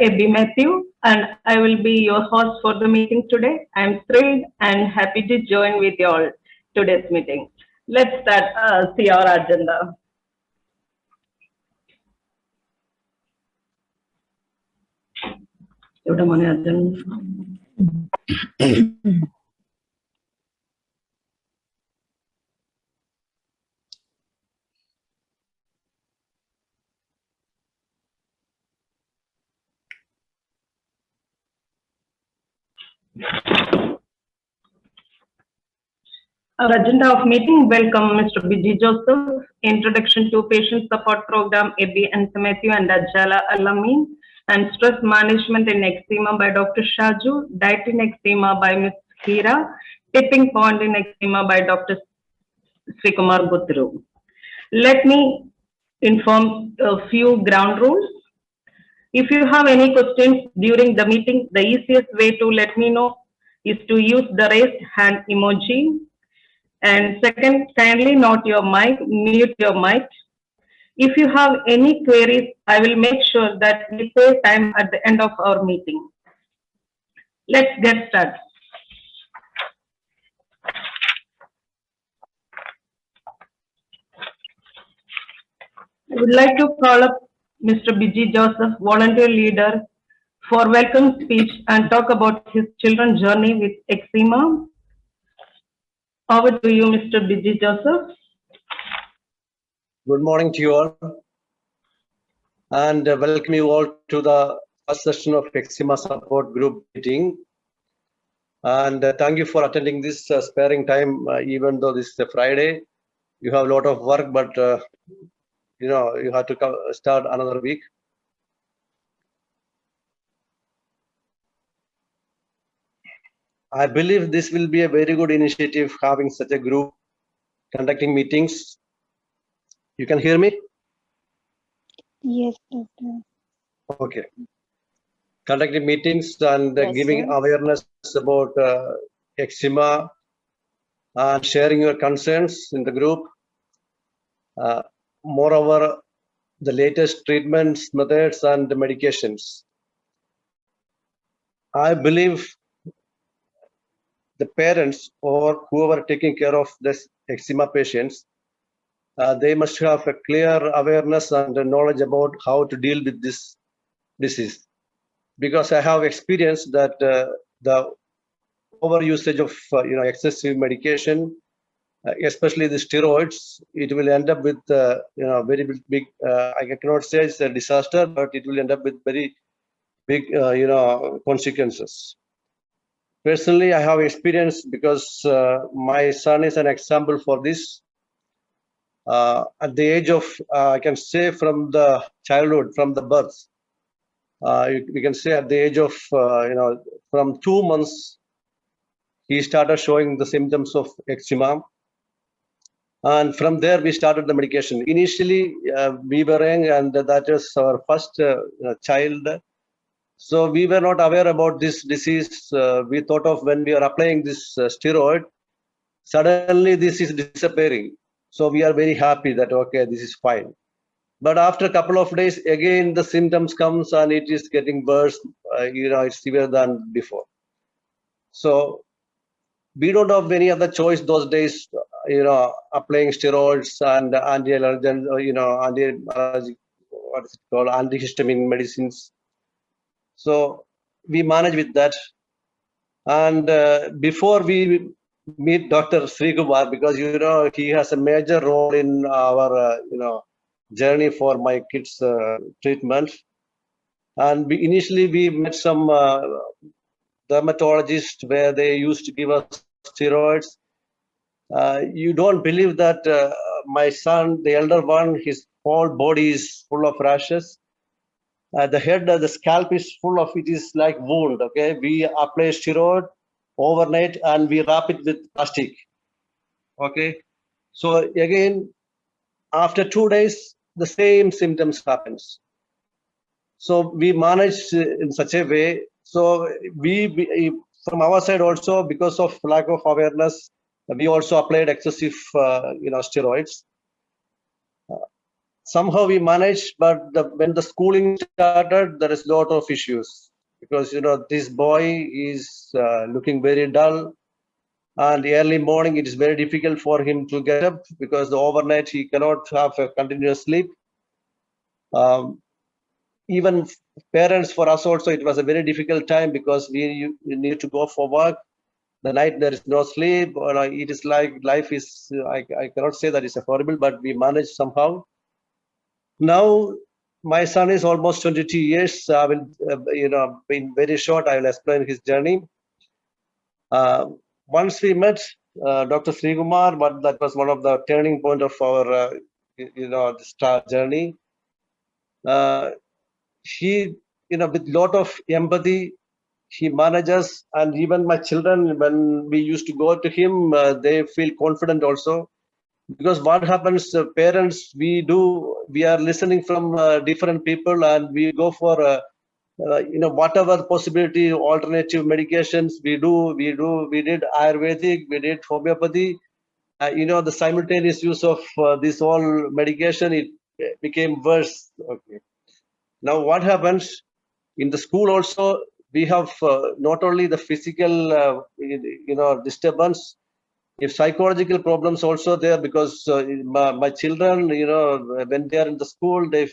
Abby Matthew, and I will be your host for the meeting today. I'm thrilled and happy to join with you all today's meeting. Let's start. See our agenda. एवढं म्हणे agenda. Our agenda of meeting: welcome Mr. B.G. Joseph, introduction to patient support program AB and Matthew and Ajala Alamin, and stress management in eczema by Dr. Shaju, diet in eczema by Ms. Hira, tipping point in eczema by Dr. Srikumar Gutru. Let me inform a few ground rules. If you have any questions during the meeting, the easiest way to let me know is to use the raised hand emoji. And second, kindly mute your mic. If you have any queries, I will make sure that we save time at the end of our meeting. Let's get started. I would like to call up Mr. B.G. Joseph, volunteer leader, for welcome speech and talk about his children's journey with eczema. Over to you, Mr. B.G. Joseph. Good morning to you all, and welcome you all to the first session of Eczema Support Group meeting. And thank you for attending this sparing time, even though this is a Friday. You have a lot of work, but you have to start another week. I believe this will be a very good initiative, having such a group conducting meetings. You can hear me? Yes, doctor. Okay. Conducting meetings and Yes, giving sir. awareness about eczema and sharing your concerns in the group. Moreover, the latest treatments, methods, and medications. I believe the parents or whoever taking care of this eczema patients, they must have a clear awareness and knowledge about how to deal with this disease. Because I have experienced that the overusage of excessive medication, especially the steroids, it will end up with very big. I cannot say it's a disaster, but it will end up with very big consequences. Personally, I have experienced because my son is an example for this. At the age of, I can say from the childhood, from the birth, we can say at the age of, from 2 months, he started showing the symptoms of eczema. And from there, we started the medication. Initially, we were young, and that was our first child. So we were not aware about this disease. We thought of when we are applying this steroid, suddenly this is disappearing. So we are very happy that, okay, this is fine. But after a couple of days, again, the symptoms comes and it is getting worse. It's severe than before. So we don't have any other choice those days, applying steroids and anti-allergen, anti-allergic, what is it called, antihistamine medicines. So we manage with that. And before we meet Dr. Srikumar, because he has a major role in our journey for my kids' treatment. And initially we met some dermatologists where they used to give us steroids. You don't believe that my son, the elder one, his whole body is full of rashes. The head, the scalp is full of, it is like wound. Okay, we apply steroid overnight and we wrap it with plastic. Okay, so again, after 2 days, the same symptoms happens. So we managed in such a way. So we from our side also, because of lack of awareness, we also applied excessive steroids. somehow we managed, but when the schooling started, there is a lot of issues because this boy is looking very dull, and early morning it is very difficult for him to get up because the overnight he cannot have a continuous sleep. Even parents, for us also, it was a very difficult time because we need to go for work. The night there is no sleep, or it is like life is. I cannot say that it's horrible, but we manage somehow. Now my son is almost 22 years. I will, in very short, I will explain his journey. Once we met Dr. Srikumar, but that was one of the turning point of our, the star journey. He, with lot of empathy, he manages, and even my children, when we used to go to him, they feel confident also. Because what happens, parents, we are listening from different people, and we go for whatever possibility, alternative medications we did Ayurvedic, we did homeopathy. The simultaneous use of this all medication, it became worse. Okay. Now what happens in the school also, we have not only the physical disturbance, if psychological problems also there, because my children, when they are in the school, they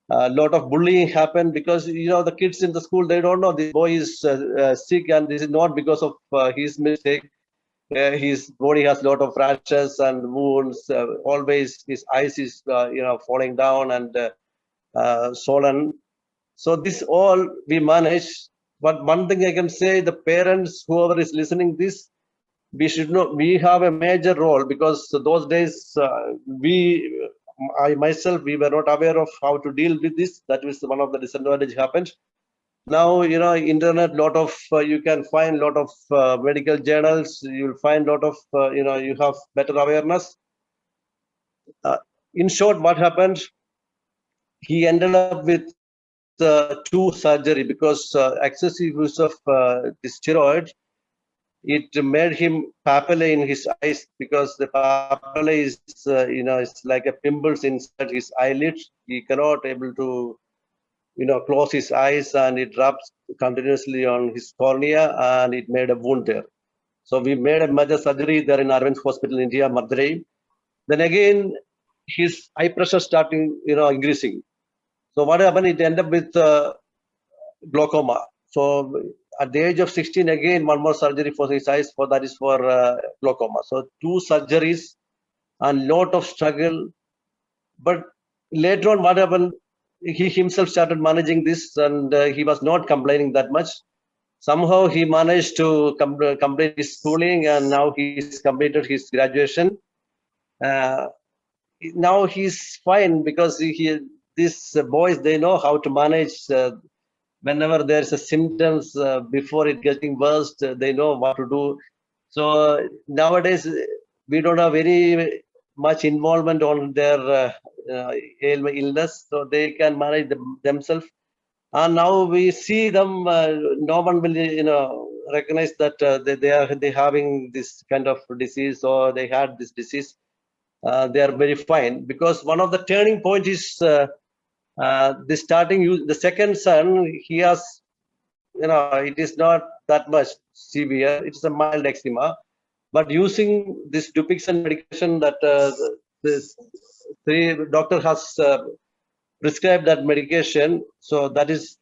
a lot of bullying happen because the kids in the school, they don't know this boy is sick, and this is not because of his mistake. His body has a lot of rashes and wounds. Always his eyes is falling down and swollen. So this all we manage. But one thing I can say, the parents, whoever is listening this, we should know we have a major role, because those days I myself, we were not aware of how to deal with this. That was one of the disadvantage happened. Now internet, lot of you can find lot of medical journals. You'll find lot of you have better awareness. In short, what happened? He ended up with 2 surgery because excessive use of the steroid. It made him papillae in his eyes, because the papillae is it's like a pimples inside his eyelids. He cannot able to close his eyes, and it rubs continuously on his cornea, and it made a wound there. So we made a major surgery there in Arvind Hospital in India, Madurai. Then again, his eye pressure starting increasing. So what happened? It ended up with glaucoma. So at the age of 16, again, one more surgery for his eyes, that is for glaucoma. So 2 surgeries and lot of struggle. But later on, what happened? He himself started managing this, and he was not complaining that much. Somehow he managed to complete his schooling, and now he's completed his graduation. Now he's fine, because these boys, they know how to manage. Whenever there's a symptoms, before it getting worse, they know what to do. So nowadays we don't have very much involvement on their illness, so they can manage themselves. And now we see them, no one will recognize that they having this kind of disease, or they had this disease. They are very fine, because one of the turning point is the second son. He has, it is not that much severe. It's a mild eczema, but using this Dupixent medication that the doctor has prescribed that medication, so that is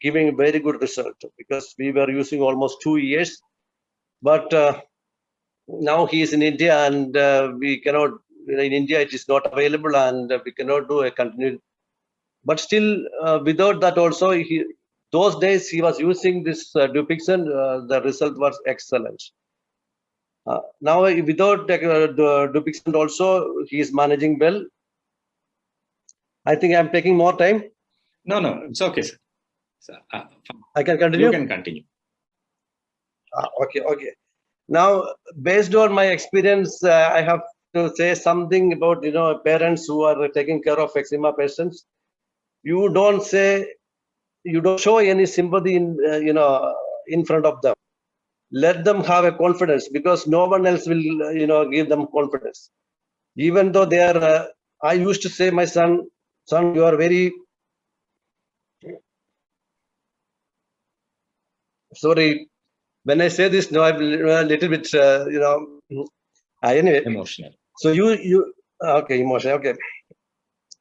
giving very good result, because we were using almost 2 years. But now he is in India, and we cannot. In India, it is not available, and we cannot do a continued. But still, without that also, those days he was using this Dupixent. The result was excellent. Now without the Dupixent also, he is managing well. I think I'm taking more time. No, it's okay, sir. So, I can continue. You can continue. Okay. Now, based on my experience, I have to say something about parents who are taking care of eczema patients. You don't show any sympathy in front of them. Let them have a confidence, because no one else will give them confidence. Even though they are I used to say, my son, you are very, sorry, when I say this, no, I'm a little bit, anyway. Emotional. So okay, emotional, okay.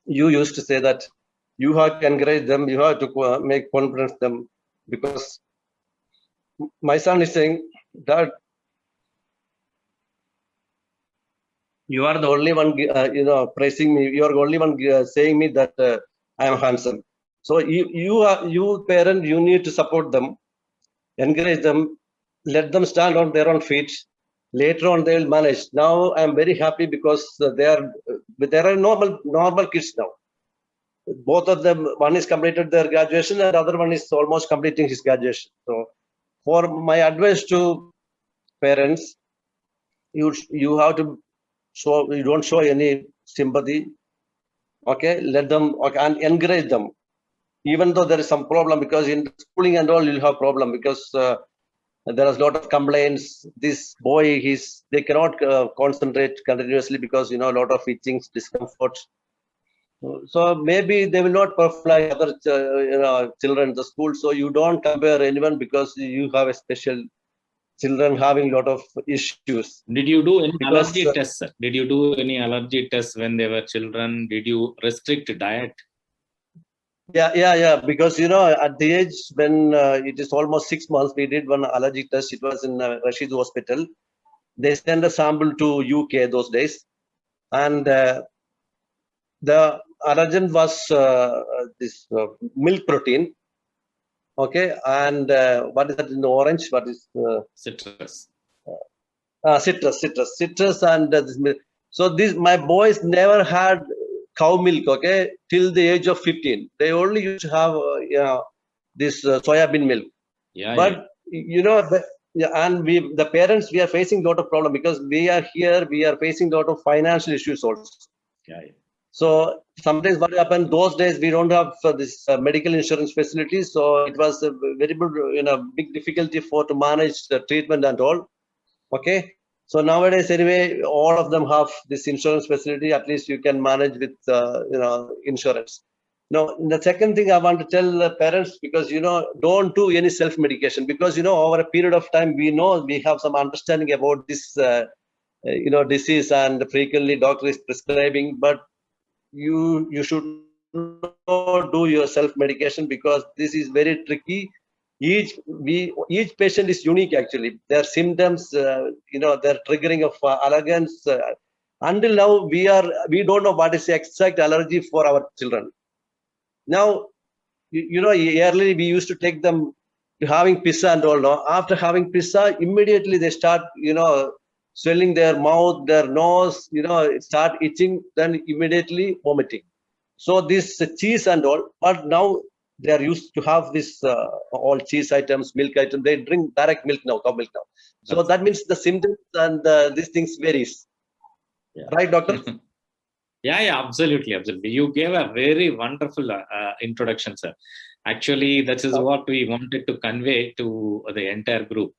You used to say that you have to encourage them, you have to make confidence them, because my son is saying that you are the only one, praising me. You are the only one saying me that I am handsome. So you parent, you need to support them, encourage them, let them stand on their own feet. Later on, they will manage. Now I am very happy because they are normal kids now. Both of them, one is completed their graduation and the other one is almost completing his graduation. So for my advice to parents, you have to show, you don't show any sympathy. Okay, let them, okay, and encourage them. Even though there is some problem, because in schooling and all you'll have problem, because there is a lot of complaints. This boy, they cannot concentrate continuously because, a lot of itchings, discomfort. So maybe they will not perform like other children in the school. So you don't compare anyone because you have a special children having a lot of issues. Did you do any Because, allergy tests, sir? Did you do any allergy tests when they were children? Did you restrict diet? Yeah. Because, at the age when it is almost 6 months, we did one allergy test. It was in Rashid Hospital. They sent a sample to UK those days. And the allergen was this milk protein. Okay. And what is that in the orange? What is Citrus. Citrus and this milk. So my boys never had cow milk, okay, till the age of 15. They only used to have this soybean milk. Yeah. But and the parents, we are facing a lot of problem because we are facing a lot of financial issues also. Yeah. So sometimes what happened, those days we don't have this medical insurance facilities, so it was a very big difficulty to manage the treatment and all. Okay. So nowadays, anyway, all of them have this insurance facility. At least you can manage with, insurance. Now, the second thing I want to tell the parents, because, don't do any self-medication, because, over a period of time, we have some understanding about this, disease, and frequently doctor is prescribing, but you should not do your self-medication because this is very tricky. Each patient is unique actually. Their symptoms, their triggering of allergens. Until now, we don't know what is the exact allergy for our children. Now, earlier we used to take them to having pizza and all. Now, after having pizza, immediately they start, swelling their mouth, their nose, start itching, then immediately vomiting. So this cheese and all, but now they are used to have this all cheese items, milk items. They drink direct milk now, cow milk now. So that means the symptoms and these things varies. Yeah. Right, doctor? Yeah, absolutely. You gave a very wonderful introduction, sir. Actually, that is what we wanted to convey to the entire group.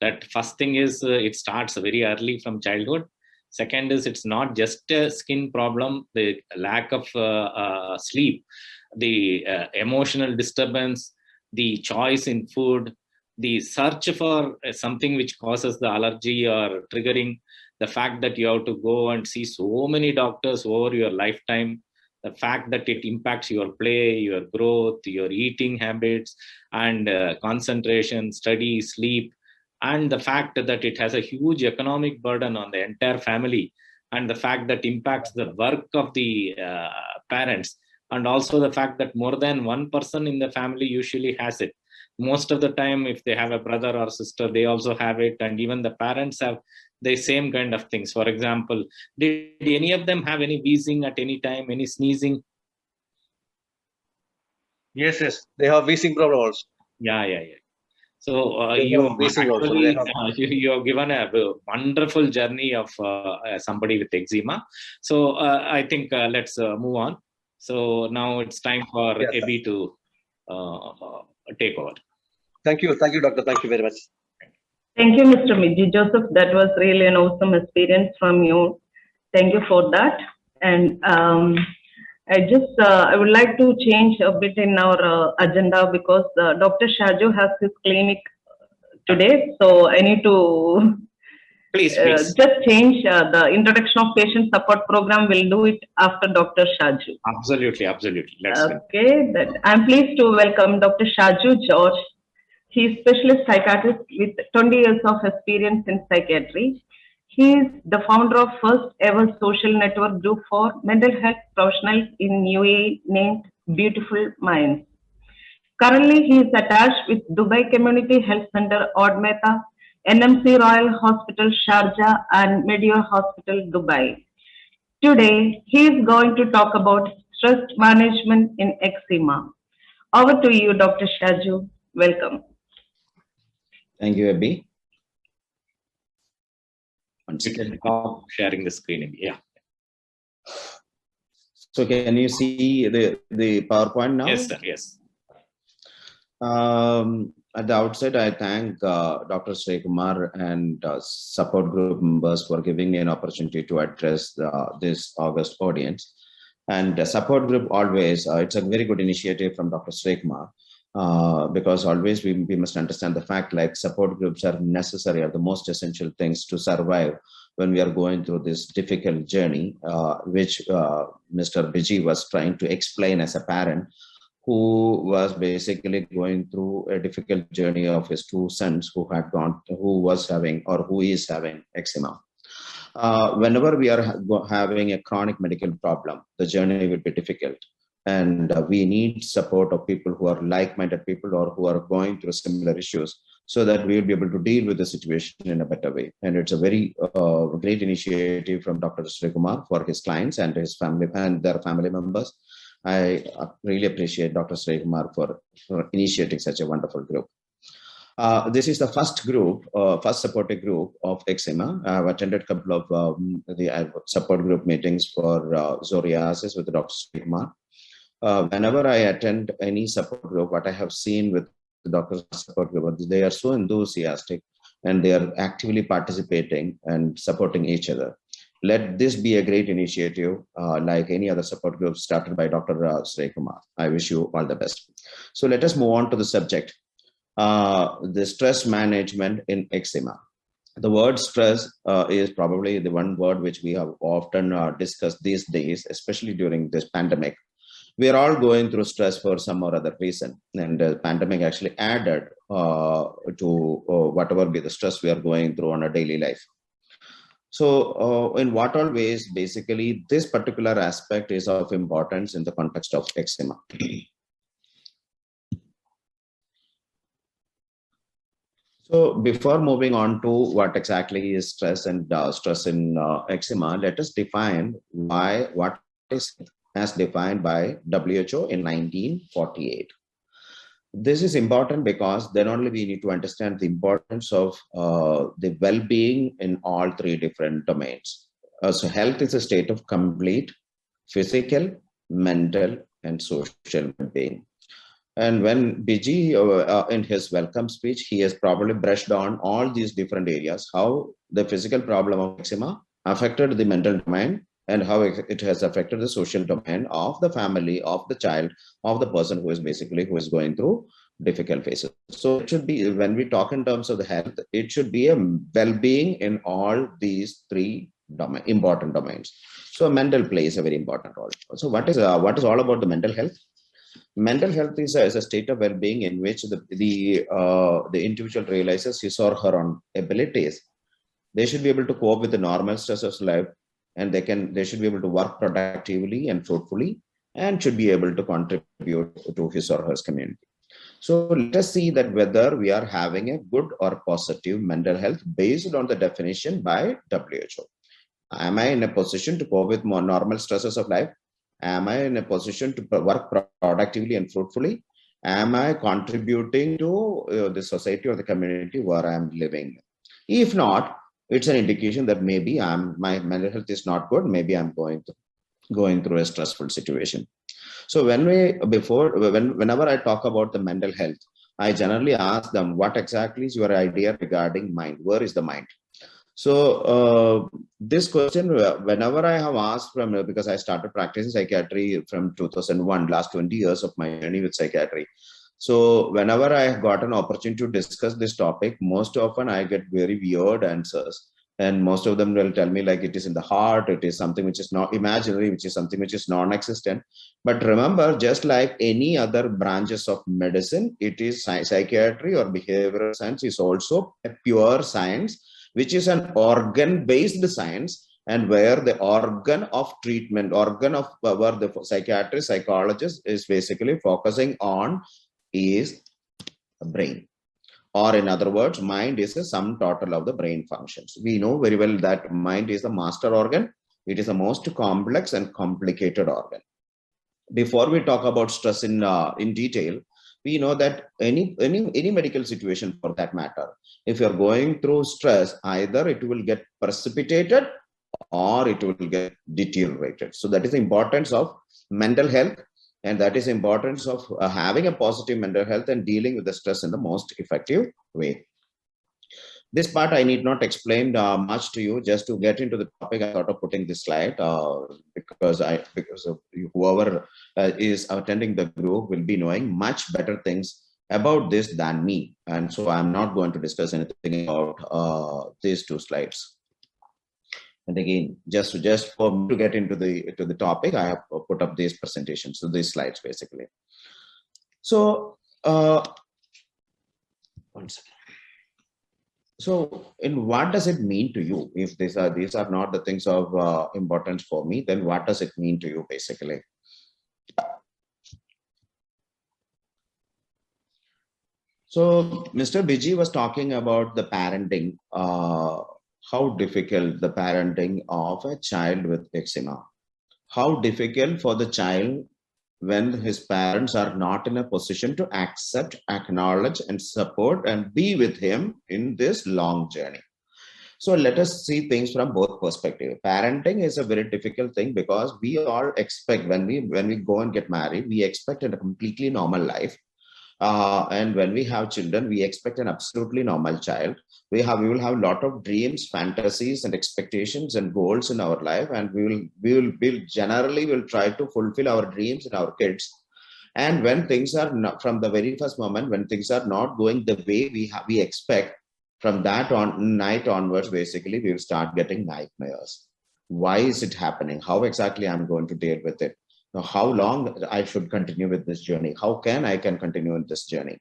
That first thing is it starts very early from childhood. Second is it's not just a skin problem, the lack of sleep, the emotional disturbance, the choice in food, the search for something which causes the allergy or triggering, the fact that you have to go and see so many doctors over your lifetime, the fact that it impacts your play, your growth, your eating habits, and concentration, study, sleep, and the fact that it has a huge economic burden on the entire family, and the fact that impacts the work of the parents, and also the fact that more than one person in the family usually has it. Most of the time, if they have a brother or sister, they also have it, and even the parents have the same kind of things. For example, did any of them have any wheezing at any time, any sneezing? Yes, they have wheezing problem also. Yeah. So you have given a wonderful journey of somebody with eczema. So I think let's move on. So now it's time for Abby to take over. Thank you, doctor. Thank you very much. Thank you, Mr. Midji Joseph. That was really an awesome experience from you. Thank you for that. And I would like to change a bit in our agenda because Dr. Shaju has his clinic today. So I need to Please, please. just change the introduction of patient support program. We'll do it after Dr. Shaju. Absolutely, absolutely. Let's do. Okay, I'm pleased to welcome Dr. Shaju George. He is specialist psychiatrist with 20 years of experience in psychiatry. He is the founder of first ever social network group for mental health professionals in UAE named Beautiful Minds. Currently, he is attached with Dubai Community Health Center, Odmeta, NMC Royal Hospital, Sharjah, and Medeor Hospital, Dubai. Today, he is going to talk about stress management in eczema. Over to you, Dr. Shaju. Welcome. Thank you, Abby. You can stop sharing the screen. Yeah. So can you see the PowerPoint now? Yes, sir. Yes. At the outset, I thank Dr. Sreekumar and support group members for giving me an opportunity to address this August audience. And the support group always, it's a very good initiative from Dr. Sreekumar. Because always we must understand the fact like support groups are necessary, are the most essential things to survive when we are going through this difficult journey, which Mr. Biji was trying to explain as a parent who was basically going through a difficult journey of his two sons who is having eczema. Whenever we are having a chronic medical problem, the journey will be difficult. And we need support of people who are like-minded people or who are going through similar issues so that we will be able to deal with the situation in a better way. And it's a very great initiative from Dr. Sreekumar for his clients and his family and their family members. I really appreciate Dr. Sreekumar for initiating such a wonderful group. This is the first group, first supported group of eczema. I've attended a couple of the support group meetings for psoriasis with Dr. Sreekumar. Whenever I attend any support group, what I have seen with the doctors support group, they are so enthusiastic and they are actively participating and supporting each other. Let this be a great initiative like any other support group started by Dr. Sreekumar. I wish you all the best. So let us move on to the subject, the stress management in eczema. The word stress is probably the one word which we have often discussed these days, especially during this pandemic. We are all going through stress for some or other reason, and the pandemic actually added to whatever be the stress we are going through on a daily life. So in what all ways, basically, this particular aspect is of importance in the context of eczema. So before moving on to what exactly is stress and stress in eczema, let us define what is as defined by WHO in 1948. This is important because then only we need to understand the importance of the well-being in all three different domains. So health is a state of complete physical, mental, and social well-being. And when Biji, in his welcome speech, he has probably brushed on all these different areas, how the physical problem of eczema affected the mental domain, and how it has affected the social domain of the family, of the child, of the person who is going through difficult phases. So it should be, when we talk in terms of the health, it should be a well-being in all these three important domains. So mental plays a very important role. So what is all about the mental health? Mental health is a state of well-being in which the individual realizes his or her own abilities. They should be able to cope with the normal stresses of life, and they should be able to work productively and fruitfully, and should be able to contribute to his or her community. So let us see that whether we are having a good or positive mental health based on the definition by WHO. Am I in a position to cope with more normal stresses of life? Am I in a position to work productively and fruitfully? Am I contributing to the society or the community where I am living? If not, it's an indication that maybe my mental health is not good. Maybe I'm going through a stressful situation. So whenever I talk about the mental health, I generally ask them, what exactly is your idea regarding mind? Where is the mind? So this question, whenever I have asked from, because I started practicing psychiatry from 2001, last 20 years of my journey with psychiatry. So whenever I got an opportunity to discuss this topic, most often I get very weird answers. And most of them will tell me like it is in the heart, it is something which is not imaginary, which is something which is non-existent. But remember, just like any other branches of medicine, it is psychiatry or behavioral science is also a pure science, which is an organ-based science, and where the organ of treatment, organ of where the psychiatrist, psychologist is basically focusing on is brain. Or in other words, mind is the sum total of the brain functions. We know very well that mind is the master organ. It is the most complex and complicated organ. Before we talk about stress in detail, we know that any medical situation for that matter, if you're going through stress, either it will get precipitated or it will get deteriorated. So that is the importance of mental health, and that is the importance of having a positive mental health and dealing with the stress in the most effective way. This part I need not explain much to you. Just to get into the topic, I thought of putting this slide because whoever is attending the group will be knowing much better things about this than me, and so I'm not going to discuss anything about these two slides. And again, just for me to get into the topic, I have put up these presentations, so these slides basically. So one second. So, in what does it mean to you? If these are not the things of importance for me, then what does it mean to you basically? So, Mr. Biji was talking about the parenting. How difficult the parenting of a child with eczema. How difficult for the child when his parents are not in a position to accept, acknowledge, and support and be with him in this long journey. So let us see things from both perspectives. Parenting is a very difficult thing because we all expect when we go and get married, we expect a completely normal life. And when we have children, we expect an absolutely normal child. We will have a lot of dreams, fantasies, and expectations and goals in our life, and we will generally try to fulfill our dreams in our kids. And when things are not, from the very first moment, when things are not going the way we expect, from that night onwards, basically we will start getting nightmares. Why is it happening? How exactly I'm going to deal with it? How long I should continue with this journey? How I can continue in this journey?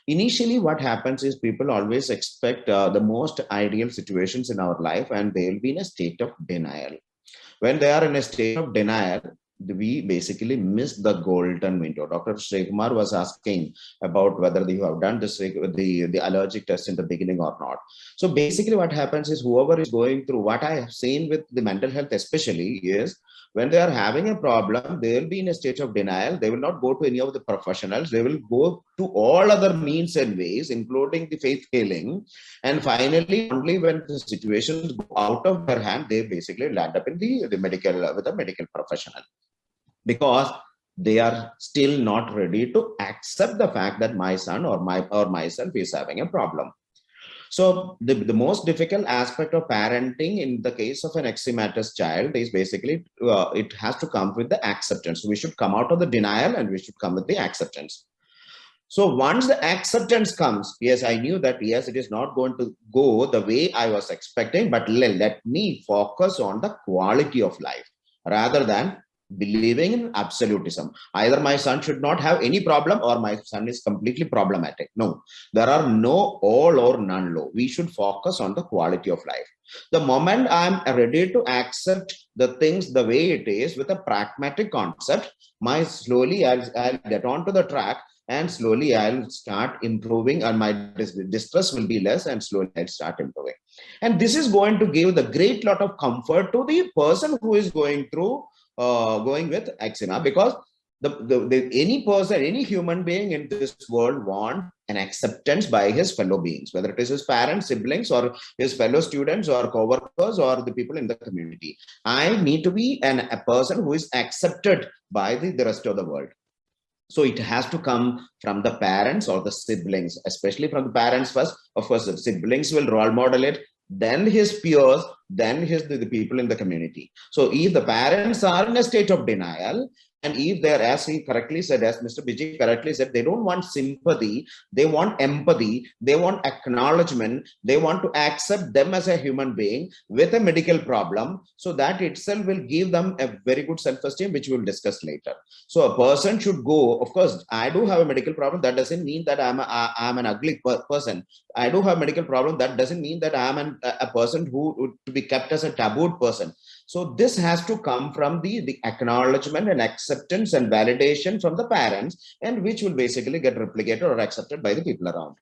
Initially, what happens is people always expect the most ideal situations in our life, and they will be in a state of denial. When they are in a state of denial, we basically miss the golden window. Dr. Sreekumar was asking about whether you have done the allergic test in the beginning or not. So basically what happens is whoever is going through, what I have seen with the mental health especially is, when they are having a problem, they will be in a state of denial. They will not go to any of the professionals. They will go to all other means and ways, including the faith healing. And finally, only when the situations go out of their hand, they basically land up in the medical with a medical professional, because they are still not ready to accept the fact that my son or myself is having a problem. So the most difficult aspect of parenting in the case of an eczematous child is basically it has to come with the acceptance. We should come out of the denial and we should come with the acceptance. So once the acceptance comes, yes, I knew that, yes, it is not going to go the way I was expecting, but let me focus on the quality of life rather than believing in absolutism. Either my son should not have any problem or my son is completely problematic. No, there are no all or none law. We should focus on the quality of life. The moment I'm ready to accept the things the way it is with a pragmatic concept, slowly I'll get onto the track, and slowly I'll start improving, and my distress will be less, and slowly I'll start improving. And this is going to give the great lot of comfort to the person who is going through going with eczema, because any person, any human being in this world want an acceptance by his fellow beings, whether it is his parents, siblings, or his fellow students or co-workers or the people in the community. I need to be a person who is accepted by the rest of the world. So it has to come from the parents or the siblings, especially from the parents first. Of course, the siblings will role model it. then his peers, then the people in the community. So if the parents are in a state of denial, and if they're, as he correctly said, as Mr. Biji correctly said, they don't want sympathy, they want empathy, they want acknowledgement, they want to accept them as a human being with a medical problem. So that itself will give them a very good self-esteem, which we'll discuss later. So a person should go, of course, I do have a medical problem. That doesn't mean that I'm an ugly person. I do have a medical problem. That doesn't mean that I'm a person who would to be kept as a tabooed person. So this has to come from the acknowledgement and acceptance and validation from the parents, and which will basically get replicated or accepted by the people around.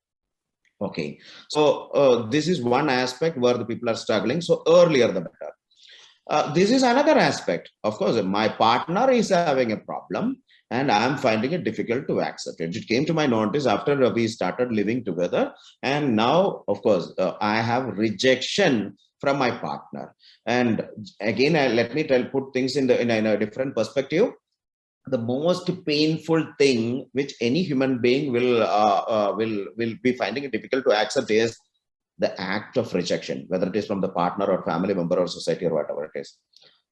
Okay, so this is one aspect where the people are struggling. So earlier the better. This is another aspect. Of course, my partner is having a problem and I'm finding it difficult to accept it. It came to my notice after we started living together. And now, of course, I have rejection from my partner. And again, let me put things in a different perspective. The most painful thing which any human being will be finding it difficult to accept is the act of rejection, whether it is from the partner or family member or society or whatever it is.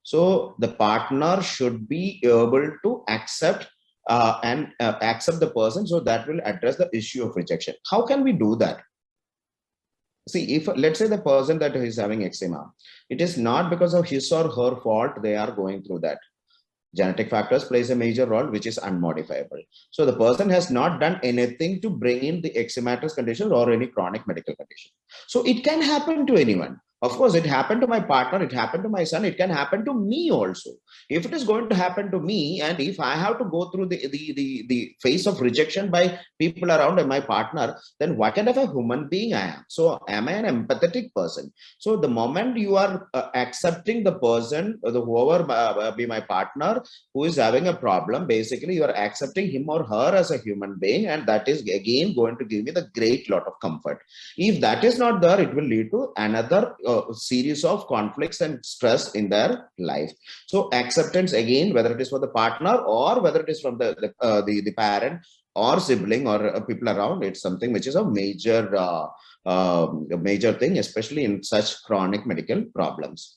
So the partner should be able to accept accept the person, so that will address the issue of rejection. How can we do that? See, if let's say the person that is having eczema, it is not because of his or her fault they are going through that. Genetic factors plays a major role, which is unmodifiable. So the person has not done anything to bring in the eczematous condition or any chronic medical condition. So it can happen to anyone. Of course, it happened to my partner, it happened to my son, it can happen to me also. If it is going to happen to me, and if I have to go through the phase of rejection by people around and my partner, then what kind of a human being I am? So am I an empathetic person? So the moment you are accepting the person, whoever be my partner, who is having a problem, basically you are accepting him or her as a human being, and that is again going to give me the great lot of comfort. If that is not there, it will lead to another series of conflicts and stress in their life. So acceptance, again, whether it is for the partner or whether it is from the parent or sibling or people around, it's something which is a major thing, especially in such chronic medical problems.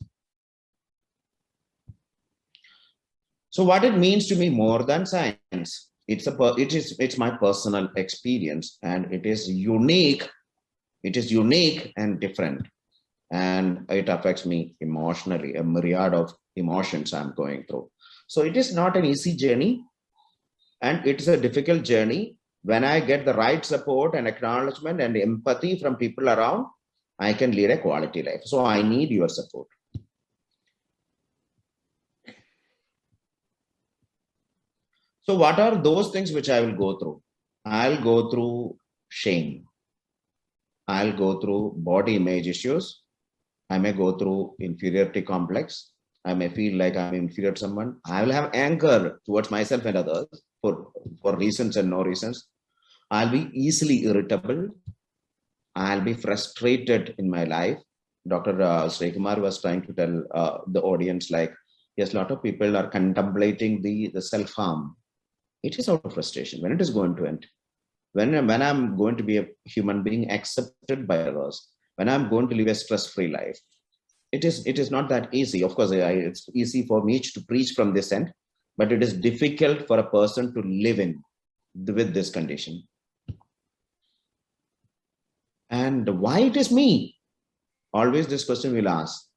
So what it means to me more than science, it's my personal experience, and it is unique. It is unique and different, and it affects me emotionally, a myriad of emotions I'm going through. So it is not an easy journey, and it's a difficult journey. When I get the right support and acknowledgement and empathy from people around, I can lead a quality life. So I need your support. So what are those things which I will go through? I'll go through shame. I'll go through body image issues. I may go through inferiority complex. I may feel like I'm inferior to someone. I will have anger towards myself and others for reasons and no reasons. I'll be easily irritable. I'll be frustrated in my life. Dr. Sreekumar was trying to tell the audience, like, yes, a lot of people are contemplating the self-harm. It is out of frustration. When it is going to end? When I'm going to be a human being accepted by others, when I'm going to live a stress-free life, it is not that easy. Of course, it's easy for me to preach from this end, but it is difficult for a person to live with this condition. And why it is me? Always this question we'll ask.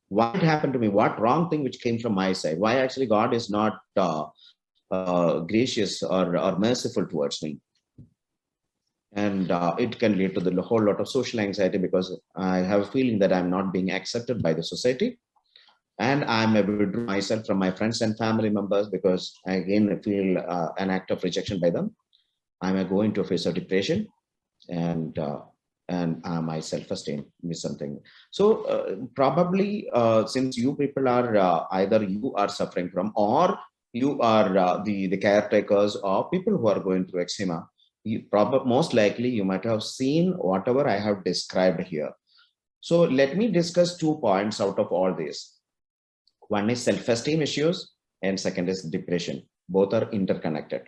Why it happened to me? What wrong thing which came from my side? Why actually God is not gracious or merciful towards me? And it can lead to the whole lot of social anxiety, because I have a feeling that I'm not being accepted by the society, and I'm able to withdraw myself from my friends and family members because I again feel an act of rejection by them. I'm going to a phase of depression, and my self-esteem is something. So probably since you people are either you are suffering from, or you are the caretakers or people who are going through eczema, most likely you might have seen whatever I have described here. So let me discuss 2 points out of all this. One is self-esteem issues, and second is depression. Both are interconnected.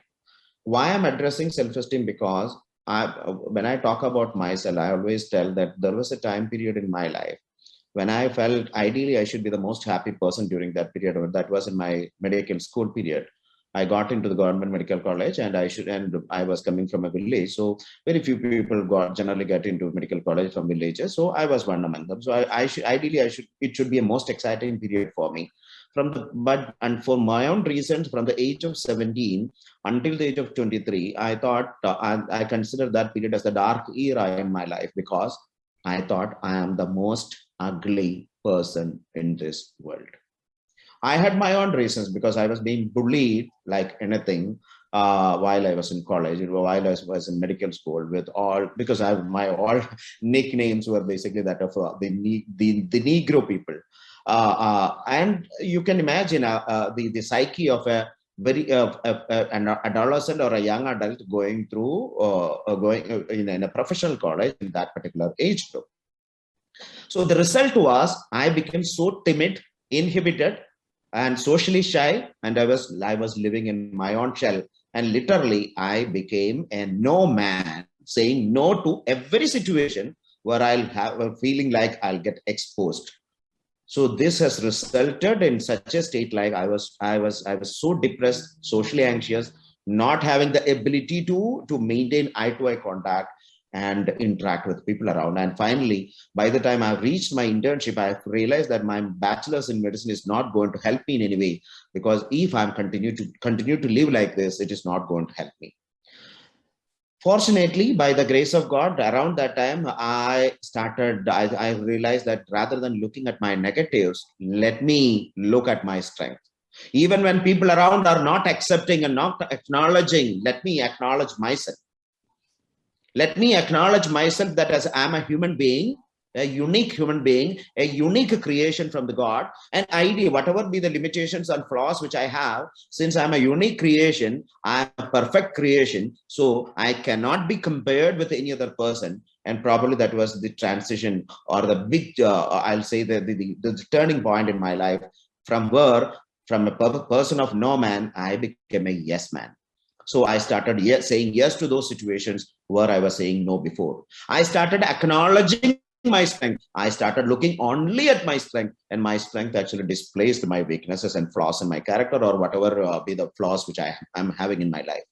Why I'm addressing self-esteem? Because when I talk about myself, I always tell that there was a time period in my life when I felt ideally I should be the most happy person during that period. That was in my medical school period. I got into the government medical college, and I was coming from a village. So very few people generally get into medical college from villages. So I was one among them. So it should be a most exciting period for me. And for my own reasons, from the age of 17 until the age of 23, I thought I consider that period as the dark era in my life, because I thought I am the most ugly person in this world. I had my own reasons, because I was being bullied like anything while I was in college, while I was in medical school, because all nicknames were basically that of the Negro people. And you can imagine the psyche of an adolescent or a young adult going in a professional college in that particular age group. So the result was I became so timid, inhibited, and socially shy, and I was living in my own shell, and literally I became a no man, saying no to every situation where I'll have a feeling like I'll get exposed. So this has resulted in such a state like I was so depressed, socially anxious, not having the ability to maintain eye-to-eye contact and interact with people around. And finally, by the time I've reached my internship, I've realized that my bachelor's in medicine is not going to help me in any way, because if I'm continue to live like this, it is not going to help me. Fortunately, by the grace of God, around that time, I realized that rather than looking at my negatives, let me look at my strength. Even when people around are not accepting and not acknowledging, let me acknowledge myself. Let me acknowledge myself that as I'm a human being, a unique human being, a unique creation from the God, an idea, whatever be the limitations and flaws which I have, since I'm a unique creation, I'm a perfect creation, so I cannot be compared with any other person. And probably that was the transition, or the big, I'll say the turning point in my life, from a person of no man, I became a yes man. So I started saying yes to those situations where I was saying no before. I started acknowledging my strength. I started looking only at my strength, and my strength actually displaced my weaknesses and flaws in my character, or whatever be the flaws which I'm having in my life.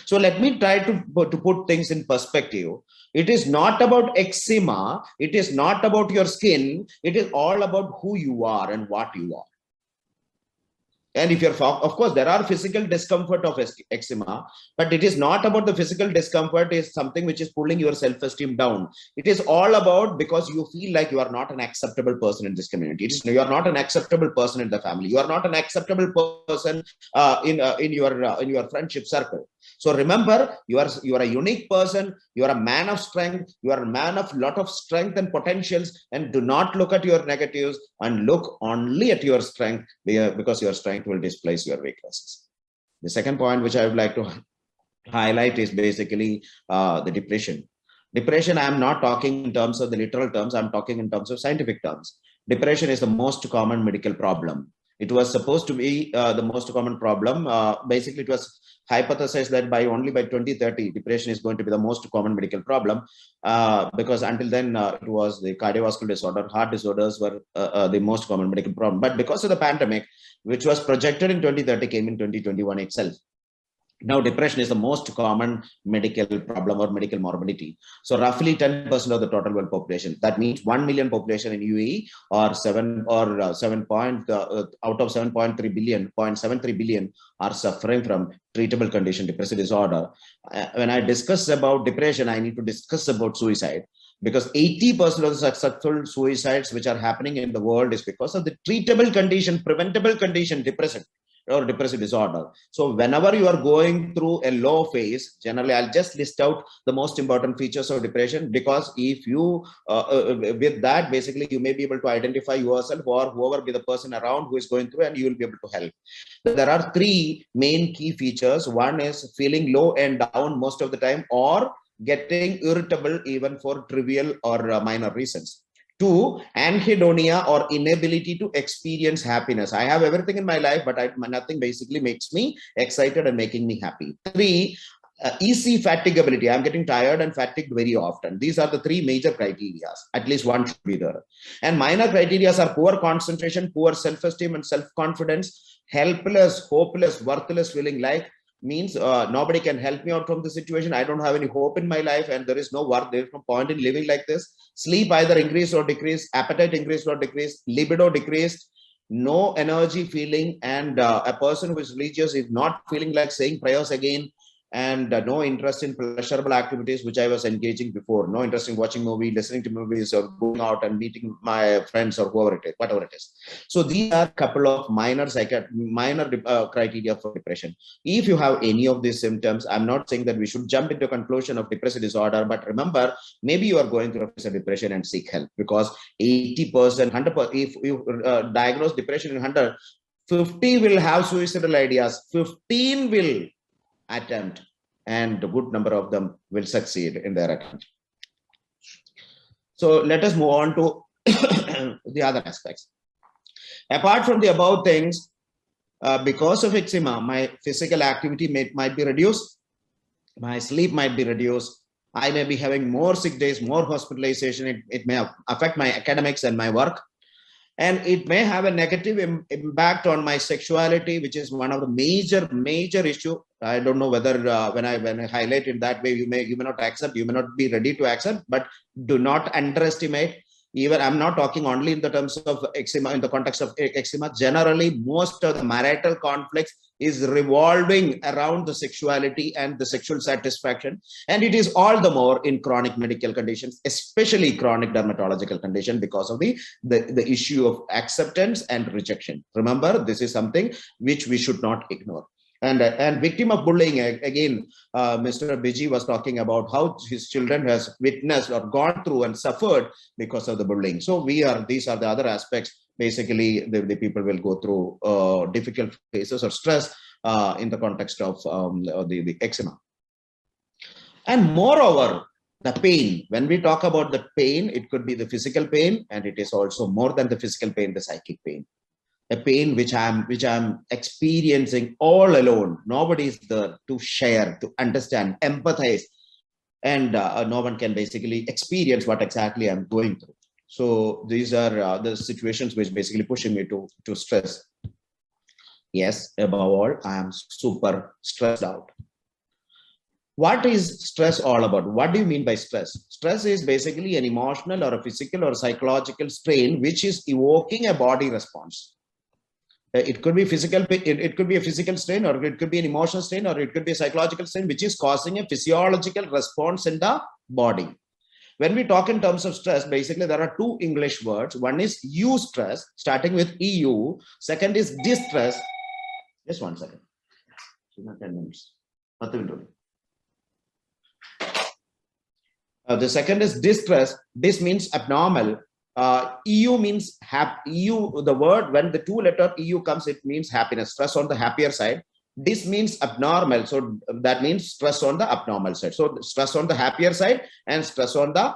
So let me try to put things in perspective. It is not about eczema. It is not about your skin. It is all about who you are and what you are. And if you're, of course, there are physical discomfort of eczema, but it is not about the physical discomfort is something which is pulling your self-esteem down. It is all about because you feel like you are not an acceptable person in this community. You are not an acceptable person in the family. You are not an acceptable person in your friendship circle. So remember, you are a unique person. You are a man of strength. You are a man of lot of strength and potentials. And do not look at your negatives and look only at your strength, because your strength will displace your weaknesses. The second point which I would like to highlight is basically the depression. Depression, I am not talking in terms of the literal terms. I'm talking in terms of scientific terms. Depression is the most common medical problem. It was supposed to be the most common problem. Basically, it was hypothesized that only by 2030, depression is going to be the most common medical problem, because until then it was the cardiovascular disorder, heart disorders were the most common medical problem. But because of the pandemic, which was projected in 2030, came in 2021 itself. Now, depression is the most common medical problem or medical morbidity. So roughly 10% of the total world population. That means 1 million population in UAE, or out of 7.3 billion, 0.73 billion are suffering from treatable condition, depressive disorder. When I discuss about depression, I need to discuss about suicide, because 80% of the successful suicides which are happening in the world is because of the treatable condition, preventable condition, depression or depressive disorder. So whenever you are going through a low phase, generally I'll just list out the most important features of depression, because if you with that, basically you may be able to identify yourself or whoever be the person around who is going through, and you will be able to help. There are three main key features. One is feeling low and down most of the time, or getting irritable even for trivial or minor reasons. 2, anhedonia, or inability to experience happiness. I have everything in my life, but nothing basically makes me excited and making me happy. 3, easy fatigability. I'm getting tired and fatigued very often. These are the three major criteria. At least one should be there. And minor criteria are poor concentration, poor self-esteem and self-confidence, helpless, hopeless, worthless feeling like means nobody can help me out from the situation. I don't have any hope in my life and there is no worth. There is no point in living like this. Sleep either increase or decrease, appetite increase or decrease, libido decreased, no energy feeling, and a person who is religious is not feeling like saying prayers again, and no interest in pleasurable activities, which I was engaging before. No interest in watching movies, listening to movies, or going out and meeting my friends or whoever it is, whatever it is. So these are a couple of minor criteria for depression. If you have any of these symptoms, I'm not saying that we should jump into a conclusion of depressive disorder, but remember, maybe you are going through a depression and seek help, because 80%, 100%, if you diagnose depression in 100, 50 will have suicidal ideas, 15 will attempt, and a good number of them will succeed in their attempt. So let us move on to the other aspects. Apart from the above things, because of eczema, my physical activity might be reduced, my sleep might be reduced, I may be having more sick days, more hospitalization, it may affect my academics and my work. And it may have a negative impact on my sexuality, which is one of the major issue. I don't know whether when I highlight in that way, you may not accept, you may not be ready to accept, but do not underestimate. Even I'm not talking only in the terms of eczema, in the context of eczema. Generally, most of the marital conflicts is revolving around the sexuality and the sexual satisfaction. And it is all the more in chronic medical conditions, especially chronic dermatological condition, because of the issue of acceptance and rejection. Remember, this is something which we should not ignore. And victim of bullying, again, Mr. Biji was talking about how his children has witnessed or gone through and suffered because of the bullying. So these are the other aspects. Basically, the people will go through difficult phases or stress in the context of the eczema. And moreover, the pain, when we talk about the pain, it could be the physical pain, and it is also more than the physical pain, the psychic pain. A pain which I'm experiencing all alone. Nobody is there to share, to understand, empathize, and no one can basically experience what exactly I'm going through. So these are the situations which basically pushing me to stress. Yes, above all, I am super stressed out. What is stress all about? What do you mean by stress? Stress is basically an emotional or a physical or psychological strain which is evoking a body response. It could be physical, it could be a physical strain, or it could be an emotional strain, or it could be a psychological strain, which is causing a physiological response in the body. When we talk in terms of stress, basically there are two English words. One is eustress, starting with EU. Second is distress. Just 1 second. 10 minutes. The second is distress. This means abnormal. EU means EU, the word, when the two letter EU comes, it means happiness, stress on the happier side. This means abnormal, so that means stress on the abnormal side. So stress on the happier side and stress on the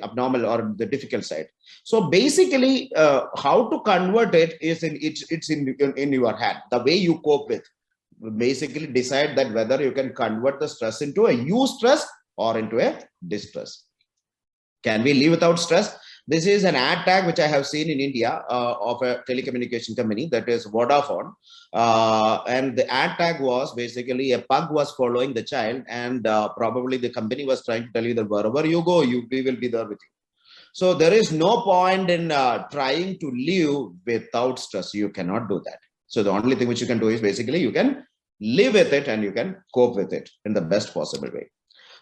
abnormal or the difficult side. So basically, how to convert it is it's in your hand. The way you cope with, basically decide that whether you can convert the stress into a eustress or into a distress. Can we live without stress? This is an ad tag which I have seen in India of a telecommunication company, that is Vodafone. And the ad tag was basically a pug was following the child, and probably the company was trying to tell you that wherever you go, we will be there with you. So there is no point in trying to live without stress. You cannot do that. So the only thing which you can do is basically you can live with it and you can cope with it in the best possible way.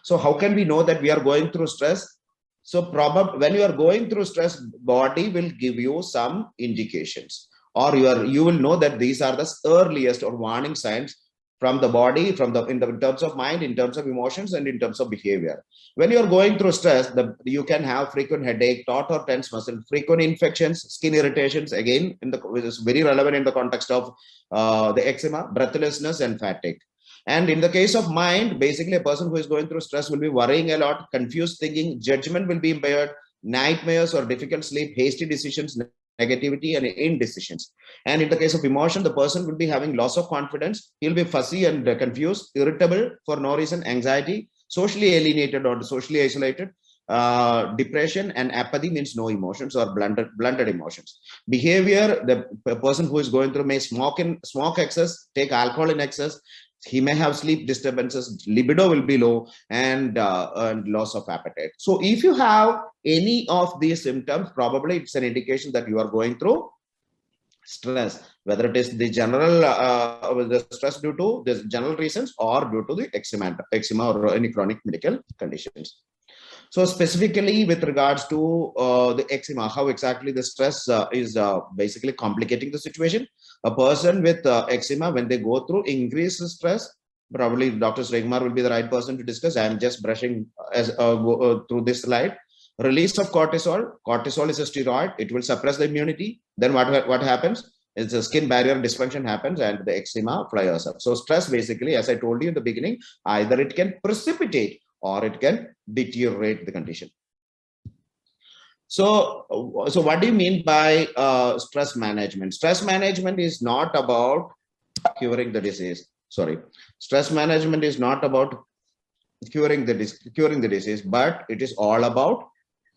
So how can we know that we are going through stress? So probably when you are going through stress, body will give you some indications, or you will know that these are the earliest or warning signs from the body, in terms of mind, in terms of emotions, and in terms of behavior. When you are going through stress, you can have frequent headache, taut or tense muscle, frequent infections, skin irritations, again, which is very relevant in the context of the eczema, breathlessness, and fatigue. And in the case of mind, basically a person who is going through stress will be worrying a lot, confused thinking, judgment will be impaired, nightmares or difficult sleep, hasty decisions, negativity and indecisions. And in the case of emotion, the person will be having loss of confidence. He'll be fussy and confused, irritable for no reason, anxiety, socially alienated or socially isolated. Depression and apathy means no emotions or blunted emotions. Behavior, the person who is going through may smoke excess, take alcohol in excess. He may have sleep disturbances, libido will be low, and loss of appetite. So if you have any of these symptoms, probably it's an indication that you are going through stress, whether it is the general the stress due to the general reasons or due to the eczema or any chronic medical conditions. So specifically with regards to the eczema, how exactly the stress is basically complicating the situation. A person with eczema, when they go through increased stress, probably Dr. Srekumar will be the right person to discuss. I am just brushing as through this slide. Release of cortisol. Cortisol is a steroid. It will suppress the immunity. Then what happens? Is the skin barrier dysfunction happens and the eczema flares up. So stress basically, as I told you in the beginning, either it can precipitate or it can deteriorate the condition. So what do you mean by stress management? Stress management is not about curing the disease. Sorry, stress management is not about curing the disease, but it is all about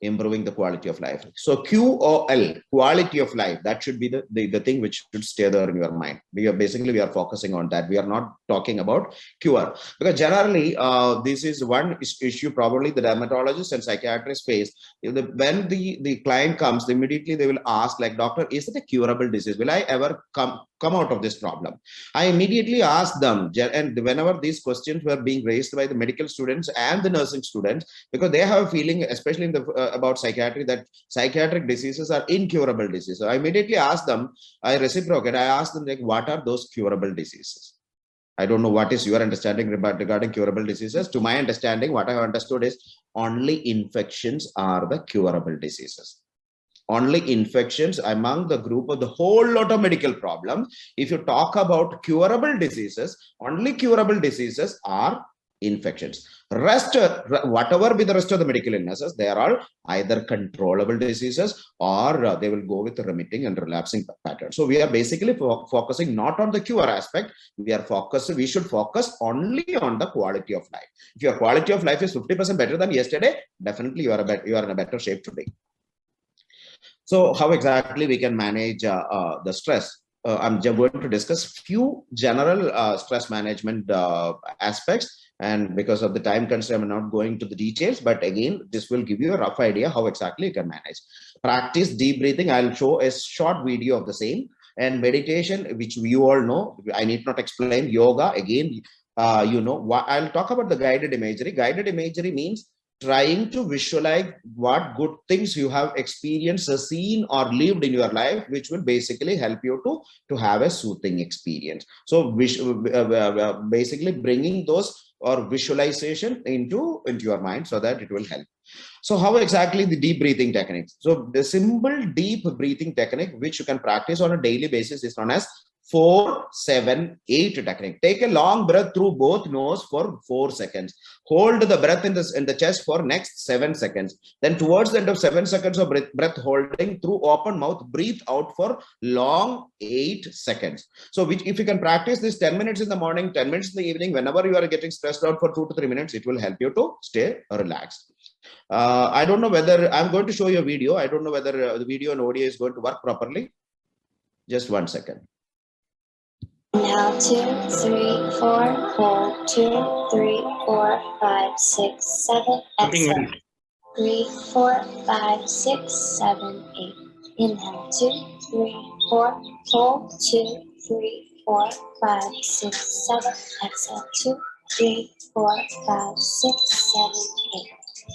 improving the quality of life. So QOL, quality of life, that should be the thing which should stay there in your mind. We are focusing on that. We are not talking about cure, because generally this is one issue probably the dermatologists and psychiatrists face. When the client comes, immediately they will ask, like, doctor, is it a curable disease? Will I ever come out of this problem? I immediately ask them, and whenever these questions were being raised by the medical students and the nursing students, because they have a feeling, especially in the about psychiatry, that psychiatric diseases are incurable diseases. So I immediately ask them, I reciprocate, I ask them, like, what are those curable diseases? I don't know what is your understanding regarding curable diseases. To my understanding, what I have understood is only infections are the curable diseases. Only infections among the group of the whole lot of medical problems. If you talk about curable diseases, only curable diseases are infections. Rest, whatever be the rest of the medical illnesses, they are all either controllable diseases or they will go with remitting and relapsing pattern. So we are basically focusing not on the cure aspect. We should focus only on the quality of life. If your quality of life is 50% better than yesterday, definitely you are in a better shape today. So how exactly we can manage the stress? I'm just going to discuss few general stress management aspects, and because of the time constraint, I'm not going to the details, but again, this will give you a rough idea how exactly you can manage. Practice deep breathing. I'll show a short video of the same. And meditation, which you all know, I need not explain. Yoga, again, I'll talk about the guided imagery. Guided imagery means trying to visualize what good things you have experienced, seen, or lived in your life, which will basically help you to have a soothing experience. So basically bringing those or visualization into your mind so that it will help. So how exactly the deep breathing techniques? So the simple deep breathing technique, which you can practice on a daily basis, is known as 4-7-8 technique. Take a long breath through both nose for 4 seconds. Hold the breath in the chest for next 7 seconds. Then towards the end of 7 seconds of breath holding through open mouth, breathe out for long 8 seconds. So if you can practice this 10 minutes in the morning, 10 minutes in the evening, whenever you are getting stressed out for 2 to 3 minutes, it will help you to stay relaxed. I don't know whether I'm going to show you a video. I don't know whether the video and audio is going to work properly. Just 1 second. Now 2, 3, 4, hold 2, 3, 4, 5, 6, 7, exhale 3, 4, 5, 6, 7, 8. Inhale 2, 3, 4, hold 2, 3, 4, 5, 6, 7, exhale 2, 3, 4, 5, 6, 7,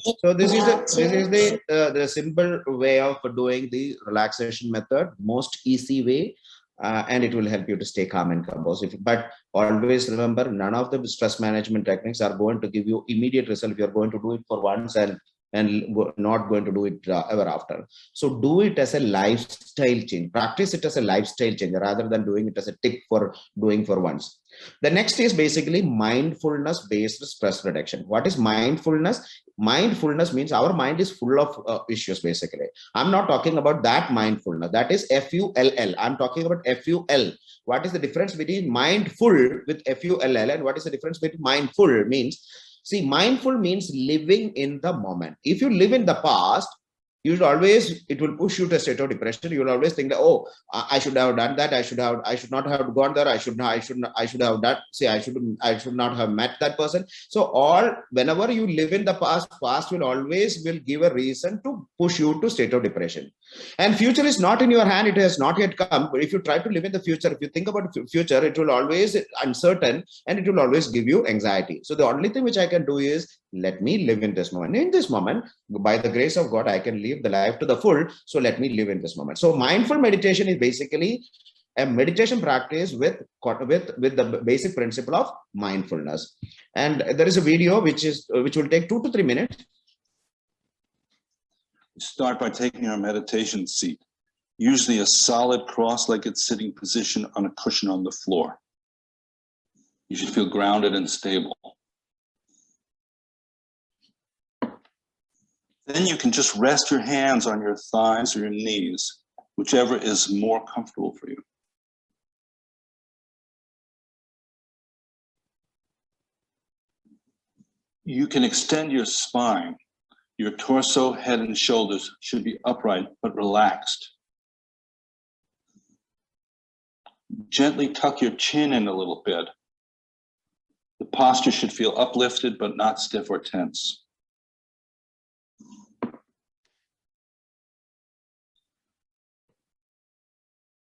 8. So this is the simple way of doing the relaxation method, most easy way. And it will help you to stay calm and composed. But always remember, none of the stress management techniques are going to give you immediate result if you're going to do it for once and and not going to do it ever after. So do it as a lifestyle change. Practice it as a lifestyle change rather than doing it as a tip for doing for once. The next is basically mindfulness-based stress reduction. What is mindfulness? Mindfulness means our mind is full of issues, basically. I'm not talking about that mindfulness. That is F-U-L-L. I'm talking about F-U-L. What is the difference between mindful with F-U-L-L and what is the difference between mindful means? See, mindful means living in the moment. If you live in the past, you should always, it will push you to a state of depression. You will always think that, oh, I should have done that. I should not have gone there. I should have that. See, I should not have met that person. So whenever you live in the past will always give a reason to push you to state of depression. And future is not in your hand. It has not yet come. But if you try to live in the future, if you think about the future, it will always uncertain and it will always give you anxiety. So the only thing which I can do is let me live in this moment. In this moment, by the grace of God, I can live the life to the full. So let me live in this moment. So mindful meditation is basically a meditation practice with the basic principle of mindfulness. And there is a video which will take 2 to 3 minutes. Start by taking your meditation seat, usually a solid cross-legged sitting position on a cushion on the floor. You should feel grounded and stable. Then you can just rest your hands on your thighs or your knees, whichever is more comfortable for you. You can extend your spine. Your torso, head, and shoulders should be upright but relaxed. Gently tuck your chin in a little bit. The posture should feel uplifted but not stiff or tense.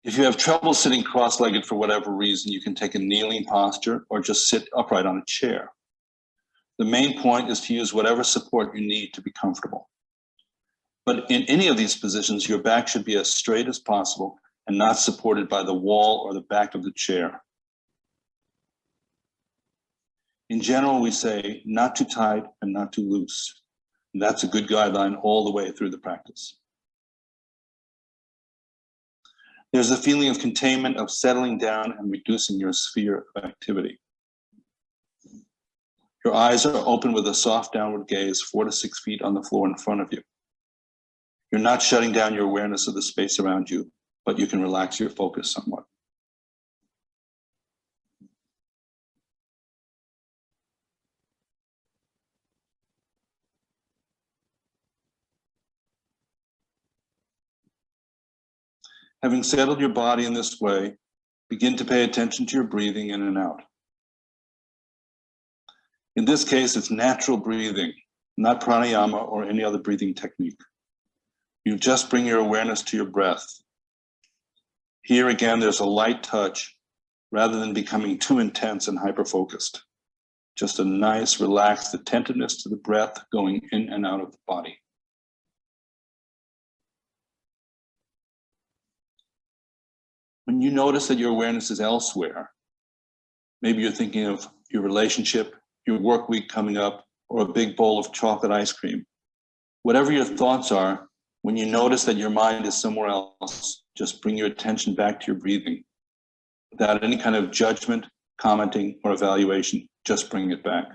If you have trouble sitting cross-legged for whatever reason, you can take a kneeling posture or just sit upright on a chair. The main point is to use whatever support you need to be comfortable. But in any of these positions, your back should be as straight as possible and not supported by the wall or the back of the chair. In general, we say not too tight and not too loose. And that's a good guideline all the way through the practice. There's a feeling of containment, of settling down and reducing your sphere of activity. Your eyes are open with a soft downward gaze, 4 to 6 feet on the floor in front of you. You're not shutting down your awareness of the space around you, but you can relax your focus somewhat. Having settled your body in this way, begin to pay attention to your breathing in and out. In this case, it's natural breathing, not pranayama or any other breathing technique. You just bring your awareness to your breath. Here again, there's a light touch rather than becoming too intense and hyper-focused. Just a nice, relaxed attentiveness to the breath going in and out of the body. When you notice that your awareness is elsewhere, maybe you're thinking of your relationship, your work week coming up, or a big bowl of chocolate ice cream. Whatever your thoughts are, when you notice that your mind is somewhere else, just bring your attention back to your breathing. Without any kind of judgment, commenting, or evaluation, just bring it back.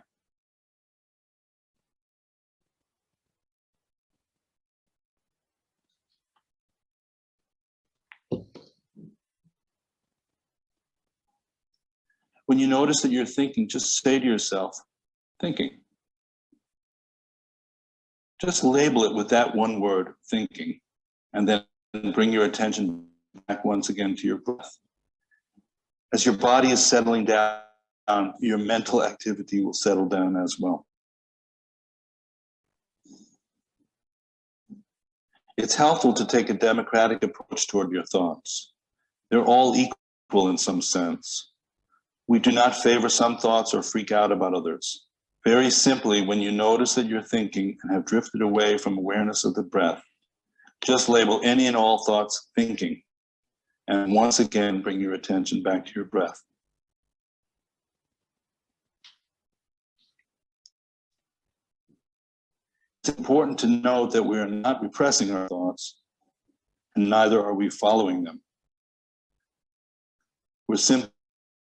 When you notice that you're thinking, just say to yourself, thinking. Just label it with that one word, thinking, and then bring your attention back once again to your breath. As your body is settling down, your mental activity will settle down as well. It's helpful to take a democratic approach toward your thoughts. They're all equal in some sense. We do not favor some thoughts or freak out about others. Very simply, when you notice that you're thinking and have drifted away from awareness of the breath, just label any and all thoughts thinking, and once again, bring your attention back to your breath. It's important to note that we are not repressing our thoughts, and neither are we following them. We're simply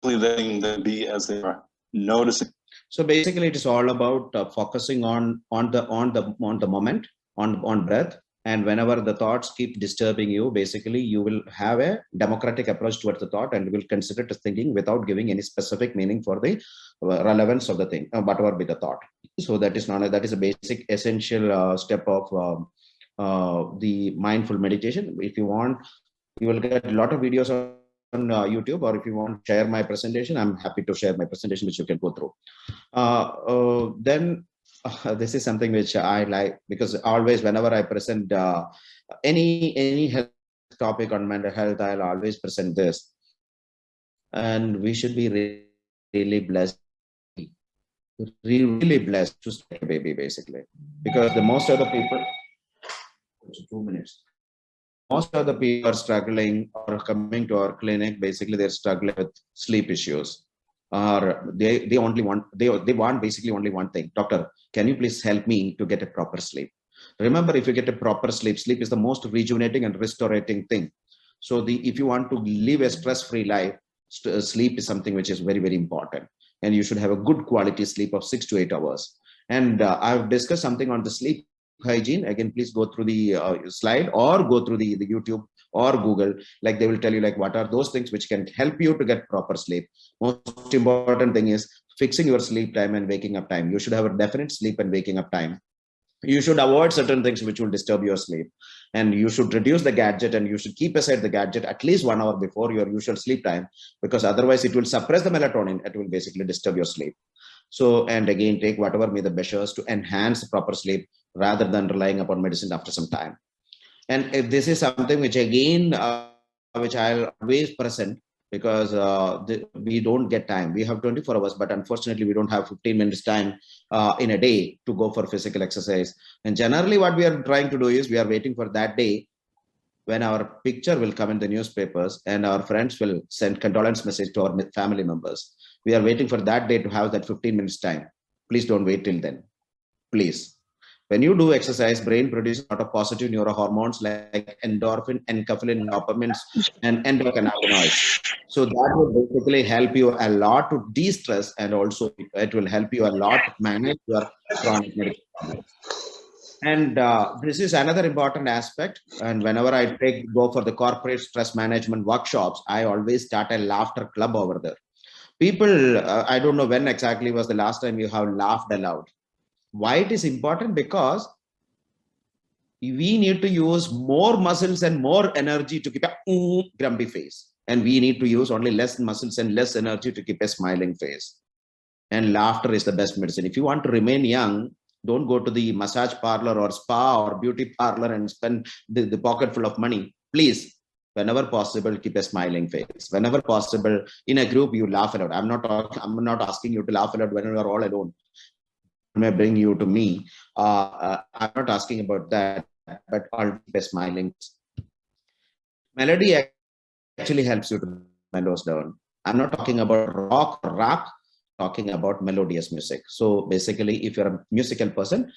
letting them be as they are, noticing. So basically, it is all about focusing on the moment, on breath. And whenever the thoughts keep disturbing you, basically you will have a democratic approach towards the thought and will consider it as thinking without giving any specific meaning for the relevance of the thing, whatever be the thought. So that is a basic essential step of the mindful meditation. If you want, you will get a lot of videos on YouTube, or if you want to share my presentation, I'm happy to share my presentation, which you can go through. This is something which I like, because always whenever I present any health topic on mental health, I'll always present this. And we should be really blessed, really blessed to stay a baby, basically, because the most of the people, 2 minutes. Most of the people are struggling or coming to our clinic. Basically, they're struggling with sleep issues, or they want basically only one thing. Doctor, can you please help me to get a proper sleep? Remember, if you get a proper sleep, sleep is the most rejuvenating and restorating thing. So if you want to live a stress-free life, sleep is something which is very, very important. And you should have a good quality sleep of 6 to 8 hours. And I've discussed something on the sleep hygiene. Again, please go through the slide, or go through the YouTube or Google. Like, they will tell you like what are those things which can help you to get proper sleep. Most important thing is fixing your sleep time and waking up time. You should have a definite sleep and waking up time. You should avoid certain things which will disturb your sleep, and you should reduce the gadget, and you should keep aside the gadget at least 1 hour before your usual sleep time, because otherwise it will suppress the melatonin. It will basically disturb your sleep. So, and again, take whatever may the measures to enhance proper sleep rather than relying upon medicine after some time. And if this is something which again, which I'll always present, because we don't get time. We have 24 hours, but unfortunately we don't have 15 minutes time in a day to go for physical exercise. And generally what we are trying to do is we are waiting for that day when our picture will come in the newspapers and our friends will send condolence message to our family members. We are waiting for that day to have that 15 minutes time. Please don't wait till then, please. When you do exercise, brain produces a lot of positive neurohormones like endorphin, enkephalin, dopamine, and endocannabinoids. So that will basically help you a lot to de-stress, and also it will help you a lot to manage your chronic medical problems. And this is another important aspect. And whenever I go for the corporate stress management workshops, I always start a laughter club over there. People, I don't know when exactly was the last time you have laughed aloud. Why it is important? Because we need to use more muscles and more energy to keep a grumpy face. And we need to use only less muscles and less energy to keep a smiling face. And laughter is the best medicine. If you want to remain young, don't go to the massage parlor or spa or beauty parlor and spend the pocket full of money. Please, whenever possible, keep a smiling face. Whenever possible, in a group, you laugh aloud. I'm not asking you to laugh aloud when you are all alone. May bring you to me. I'm not asking about that, but I'll keep a smiling. Melody actually helps you to mellow down. I'm not talking about rock or rap, talking about melodious music. So basically, if you're a musical person,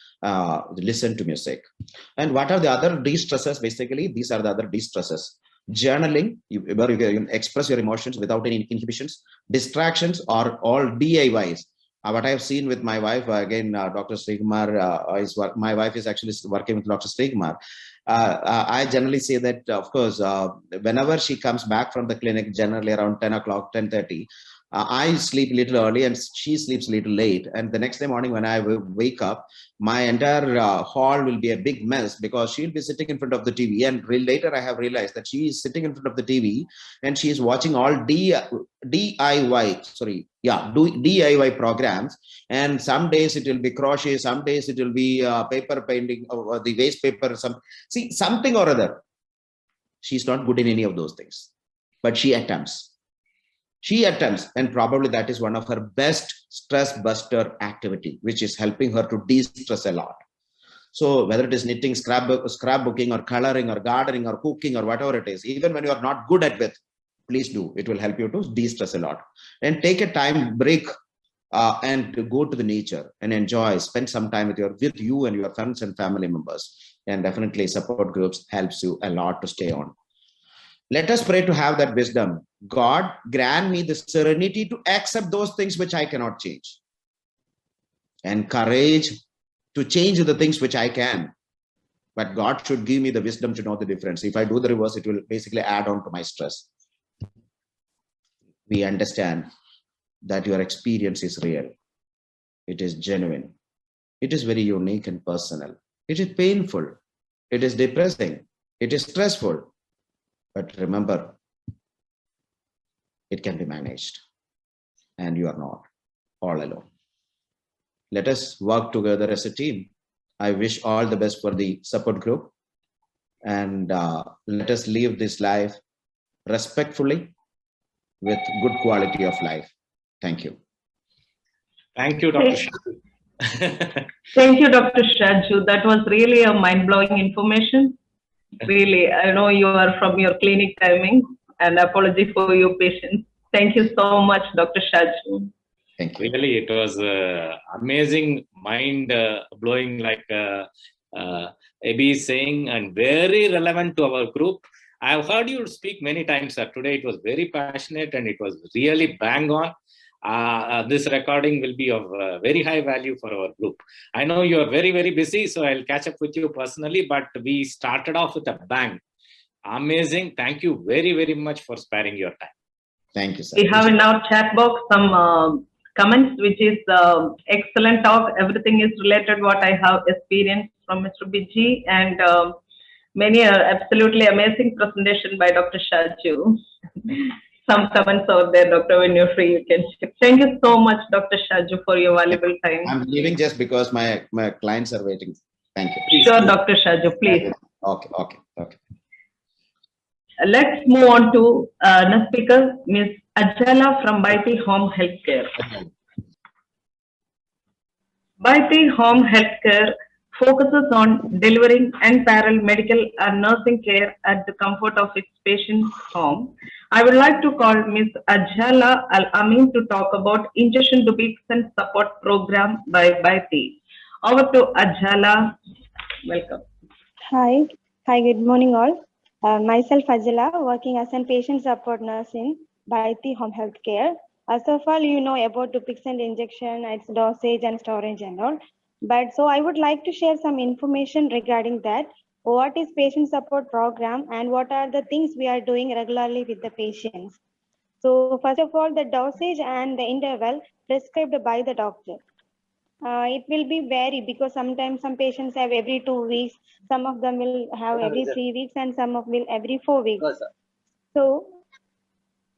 listen to music. And what are the other de-stressors? Basically, these are the other de-stressors. Journaling, where you can express your emotions without any inhibitions. Distractions are all DIYs. What I have seen with my wife, again, Dr. Srikumar, my wife is actually working with Dr. Srikumar. I generally say that, of course, whenever she comes back from the clinic, generally around 10 o'clock, 10:30, I sleep a little early and she sleeps a little late. And the next day morning when I wake up, my entire hall will be a big mess because she'll be sitting in front of the TV. And later I have realized that she is sitting in front of the TV and she is watching all DIY programs. And some days it will be crochet, some days it will be paper painting or the waste paper, something or other. She's not good in any of those things, but she attempts. And probably that is one of her best stress buster activity, which is helping her to de-stress a lot. So whether it is knitting, scrapbooking, or coloring, or gardening, or cooking, or whatever it is, even when you are not good at it, please do. It will help you to de-stress a lot. And take a time break and to go to the nature and enjoy, spend some time with you and your friends and family members. And definitely support groups helps you a lot to stay on. Let us pray to have that wisdom. God, grant me the serenity to accept those things which I cannot change, and courage to change the things which I can. But God should give me the wisdom to know the difference. If I do the reverse, it will basically add on to my stress. We understand that your experience is real. It is genuine. It is very unique and personal. It is painful. It is depressing. It is stressful. But remember, it can be managed. And you are not all alone. Let us work together as a team. I wish all the best for the support group. And let us live this life respectfully with good quality of life. Thank you. Thank you, Dr. Shaju. Thank you, Dr. Shaju. That was really a mind-blowing information. Really, I know you are from your clinic timing, and apology for your patience. Thank you so much, Dr. Shaju. Thank you. Really, it was amazing, mind-blowing, like Abby is saying, and very relevant to our group. I've heard you speak many times, sir. Today it was very passionate and it was really bang on. This recording will be of very high value for our group. I know you are very, very busy, so I'll catch up with you personally, but we started off with a bang. Amazing. Thank you very, very much for sparing your time. Thank you, sir. We have in our chat box some comments, which is excellent talk. Everything is related what I have experienced from Mr. Biji, and many absolutely amazing presentation by Dr. Shaju. Some comments over there, Doctor. When you're free, you can check. Thank you so much, Dr. Shaju, for your valuable time. I'm leaving just because my clients are waiting. Thank you. Sure, Dr. Shaju, please. Okay. Let's move on to next speaker, Ms. Ajala from Bhaiti Home Healthcare. Bhaiti Home Healthcare focuses on delivering unparalleled medical and nursing care at the comfort of its patient's home. I would like to call Ms. Ajala Al-Amin to talk about Injection Dupixent Support Program by Bhaiti. Over to Ajala. Welcome. Hi, good morning all. Myself Ajala, working as a patient support nurse in Bhaiti Home Healthcare. As of all, you know about Dupixent injection, its dosage and storage and all. But so I would like to share some information regarding that. What is patient support program and what are the things we are doing regularly with the patients? So first of all, the dosage and the interval prescribed by the doctor. It will be vary because sometimes some patients have every 2 weeks, some of them will have every 3 weeks, and some of will every 4 weeks. So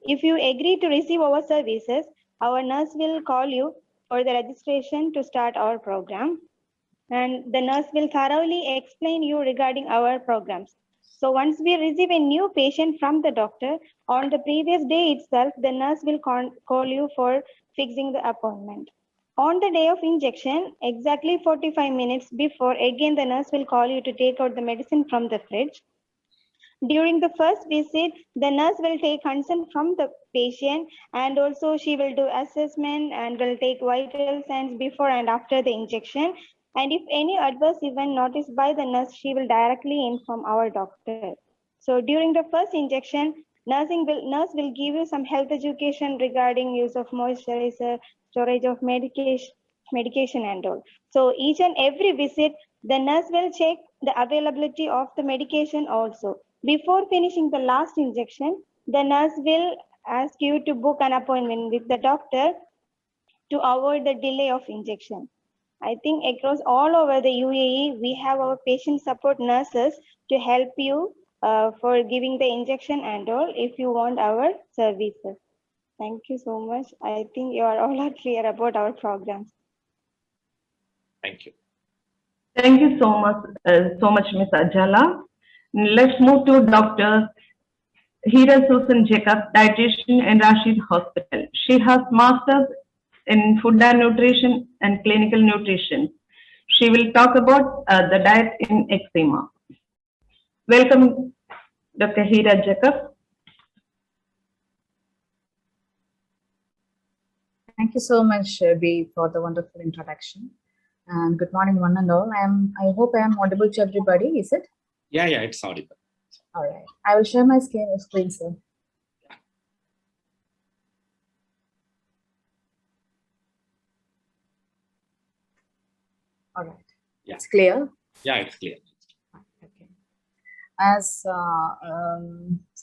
if you agree to receive our services, our nurse will call you for the registration to start our program, and the nurse will thoroughly explain you regarding our programs. So once we receive a new patient from the doctor, on the previous day itself, the nurse will call you for fixing the appointment. On the day of injection, exactly 45 minutes before, again the nurse will call you to take out the medicine from the fridge. During the first visit, the nurse will take consent from the patient, and also she will do assessment and will take vital signs before and after the injection. And if any adverse event noticed by the nurse, she will directly inform our doctor. So during the first injection, nurse will give you some health education regarding use of moisturizer, storage of medication and all. So each and every visit, the nurse will check the availability of the medication also. Before finishing the last injection, the nurse will ask you to book an appointment with the doctor to avoid the delay of injection. I think across all over the UAE, we have our patient support nurses to help you for giving the injection and all if you want our services. Thank you so much. I think you are all clear about our programs. Thank you. Thank you so much, Ms. Ajala. Let's move to Dr. Hira Susan Jacob, dietitian in Rashid Hospital. She has masters in food and nutrition and clinical nutrition. She will talk about the diet in eczema. Welcome, Dr. Hira Jacob. Thank you so much, B, for the wonderful introduction. And good morning, one and all. I hope I am audible to everybody. Is it? Yeah, it's audible. All right. I will share my screen, sir. All right. Yeah. It's clear? Yeah, it's clear. Okay. As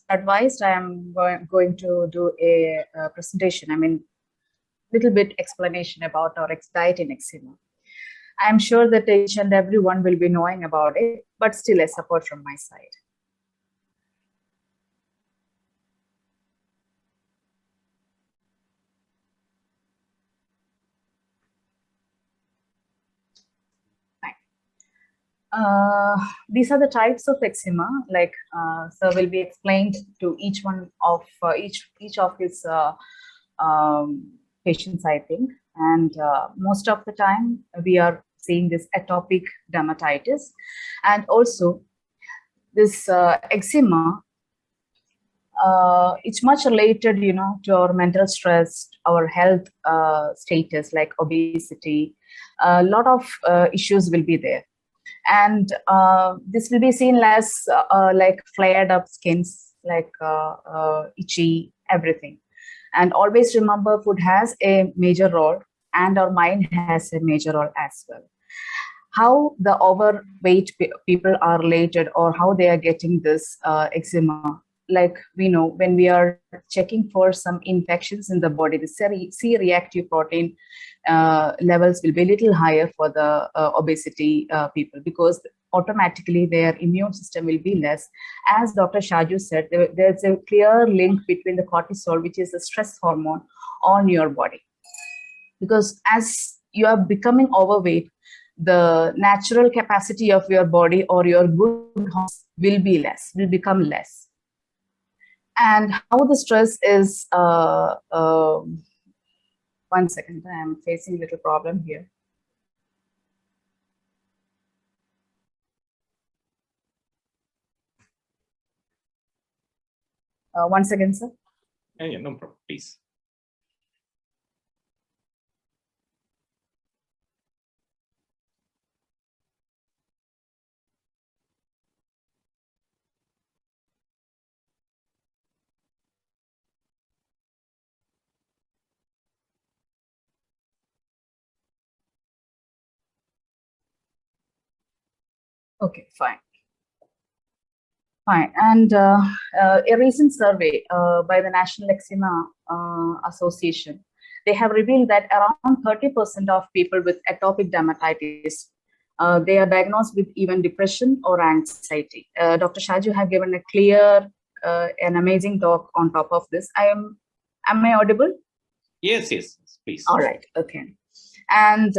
advised, I am going to do a presentation. I mean, little bit explanation about our diet in eczema. I'm sure that each and everyone will be knowing about it, but still a support from my side. These are the types of eczema, like sir will be explained to each one of each of his patients, I think. And most of the time we are seeing this atopic dermatitis, and also this eczema. It's much related, you know, to our mental stress, our health status, like obesity. A lot of issues will be there. And this will be seen as like flared up skins, like itchy, everything. And always remember, food has a major role and our mind has a major role as well. How the overweight people are related, or how they are getting this eczema. Like we know, when we are checking for some infections in the body, the C-reactive protein levels will be a little higher for the obesity people, because automatically their immune system will be less. As Dr. Shaju said, there's a clear link between the cortisol, which is the stress hormone, on your body. Because as you are becoming overweight, the natural capacity of your body or your good hormones will be less, will become less. And how the stress is, 1 second, I am facing a little problem here. Once again, sir. Yeah, no problem, please. Okay, fine. Fine. And a recent survey by the National Eczema Association, they have revealed that around 30% of people with atopic dermatitis, they are diagnosed with even depression or anxiety. Dr. Shaju have given a clear and amazing talk on top of this. Am I audible? Yes, please. All right, okay. And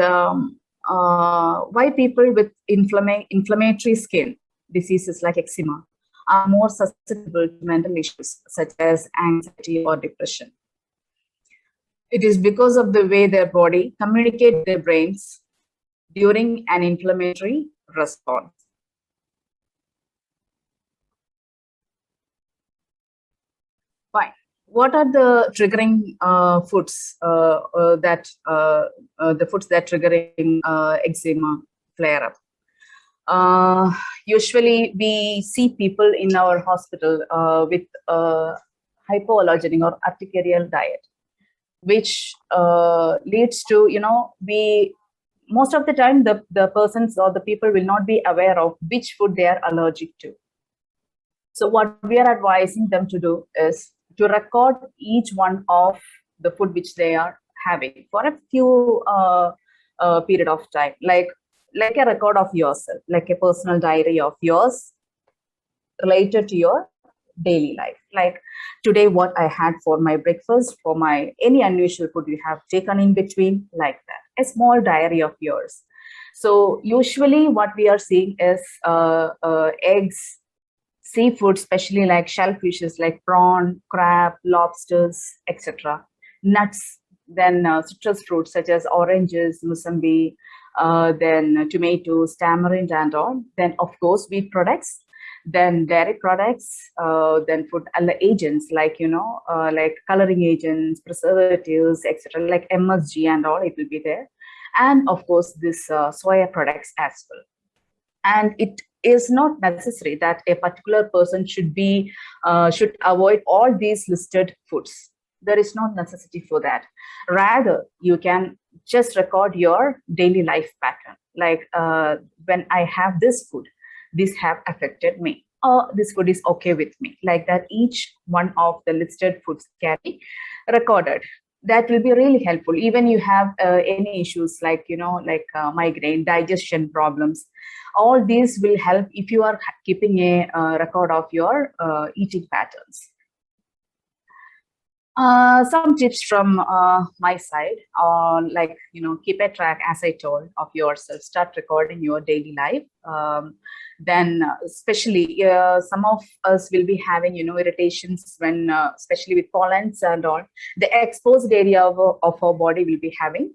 why people with inflammatory skin diseases like eczema are more susceptible to mental issues such as anxiety or depression. It is because of the way their body communicates their brains during an inflammatory response. Fine. What are the triggering foods the foods that triggering eczema flare up? Usually we see people in our hospital with hypoallergenic or urticarial diet, which leads to, you know, most of the time the persons or the people will not be aware of which food they are allergic to. So what we are advising them to do is to record each one of the food which they are having for a few period of time, like a record of yourself, like a personal diary of yours related to your daily life. Like today, what I had for my breakfast, for my any unusual food you have taken in between, like that, a small diary of yours. So usually what we are seeing is eggs, seafood, especially like shellfishes like prawn, crab, lobsters, etc. Nuts, then citrus fruits such as oranges, musambi, then tomatoes, tamarind and all. Then of course wheat products. then dairy products, then food agents like, like coloring agents, preservatives, etc., like MSG and all, it will be there. And of course, this soya products as well. And it is not necessary that a particular person should avoid all these listed foods. There is no necessity for that. Rather, you can just record your daily life pattern. Like when I have this food, this have affected me, or this food is okay with me. Like that, each one of the listed foods can be recorded. That will be really helpful. Even you have any issues like, like migraine, digestion problems, all these will help if you are keeping a record of your eating patterns. Some tips from my side on, like, keep a track, as I told, of yourself. Start recording your daily life. Then especially some of us will be having, irritations when, especially with pollens and all, the exposed area of our body will be having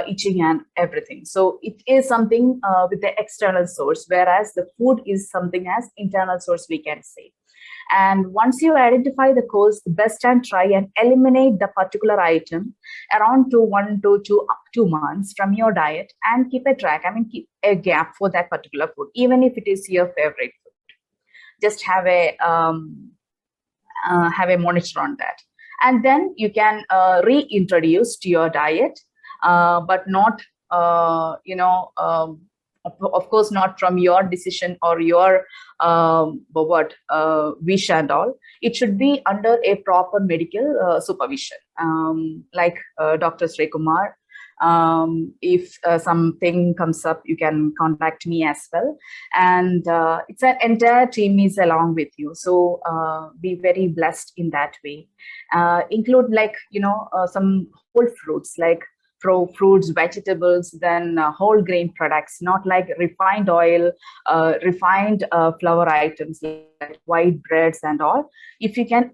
itching and everything. So it is something with the external source, whereas the food is something as internal source, we can say. And once you identify the cause, the best and try and eliminate the particular item around 1 to 2 months from your diet, and keep a track. I mean, keep a gap for that particular food, even if it is your favorite food. Just have a monitor on that, and then you can reintroduce to your diet, but not of course not from your decision or your wish and all. It should be under a proper medical supervision, like Dr. Sreekumar. If something comes up, you can contact me as well, and it's an entire team is along with you, so be very blessed in that way. Include, like, some whole fruits, like fruits, vegetables, then whole grain products, not like refined oil, refined flour items like white breads and all. If you can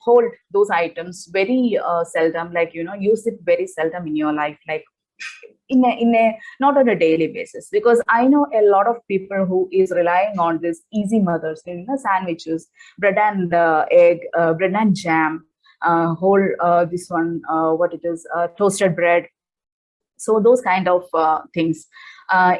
hold those items very seldom, like, use it very seldom in your life, like in a not on a daily basis, because I know a lot of people who is relying on this easy mothers, sandwiches, bread and egg, bread and jam, whole this one, what it is, toasted bread. So those kind of things.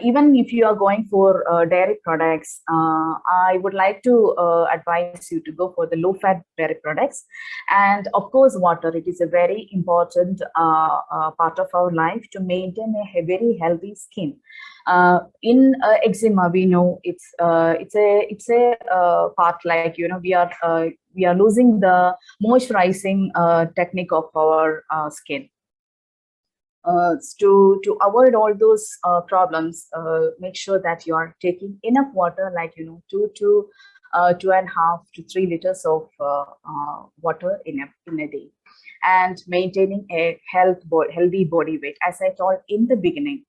Even if you are going for dairy products, I would like to advise you to go for the low-fat dairy products. And of course, water. It is a very important part of our life to maintain a very healthy skin. In eczema, we know it's a part, like, we are losing the moisturizing technique of our skin. To avoid all those problems, make sure that you are taking enough water, like 2 to 2.5 to 3 liters of water in a day, and maintaining a healthy body weight. As I told in the beginning,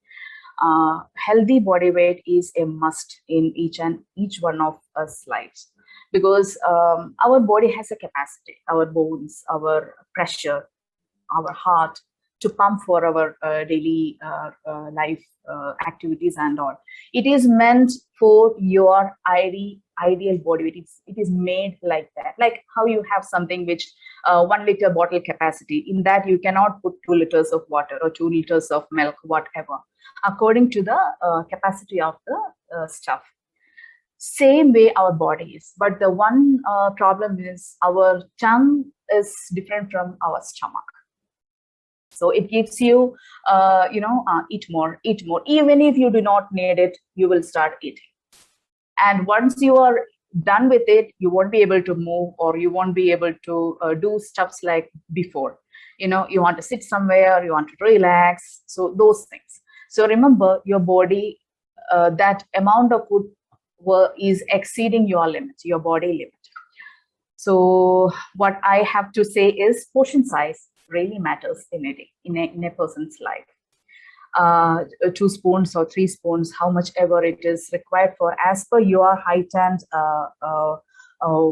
healthy body weight is a must in each one of us lives, because our body has a capacity, our bones, our pressure, our heart, to pump for our daily life activities and all. It is meant for your ideal body weight. It is made like that. Like how you have something which 1 liter bottle capacity, in that you cannot put 2 liters of water or 2 liters of milk, whatever, according to the capacity of the stuff. Same way our body is, but the one problem is our tongue is different from our stomach. So it gives you, eat more. Even if you do not need it, you will start eating. And once you are done with it, you won't be able to move, or you won't be able to do stuffs like before. You want to sit somewhere, you want to relax. So those things. So remember, your body, that amount of food is exceeding your limit, your body limit. So what I have to say is, portion size really matters in a day, in a person's life. 2 spoons or 3 spoons, how much ever it is required for, as per your height and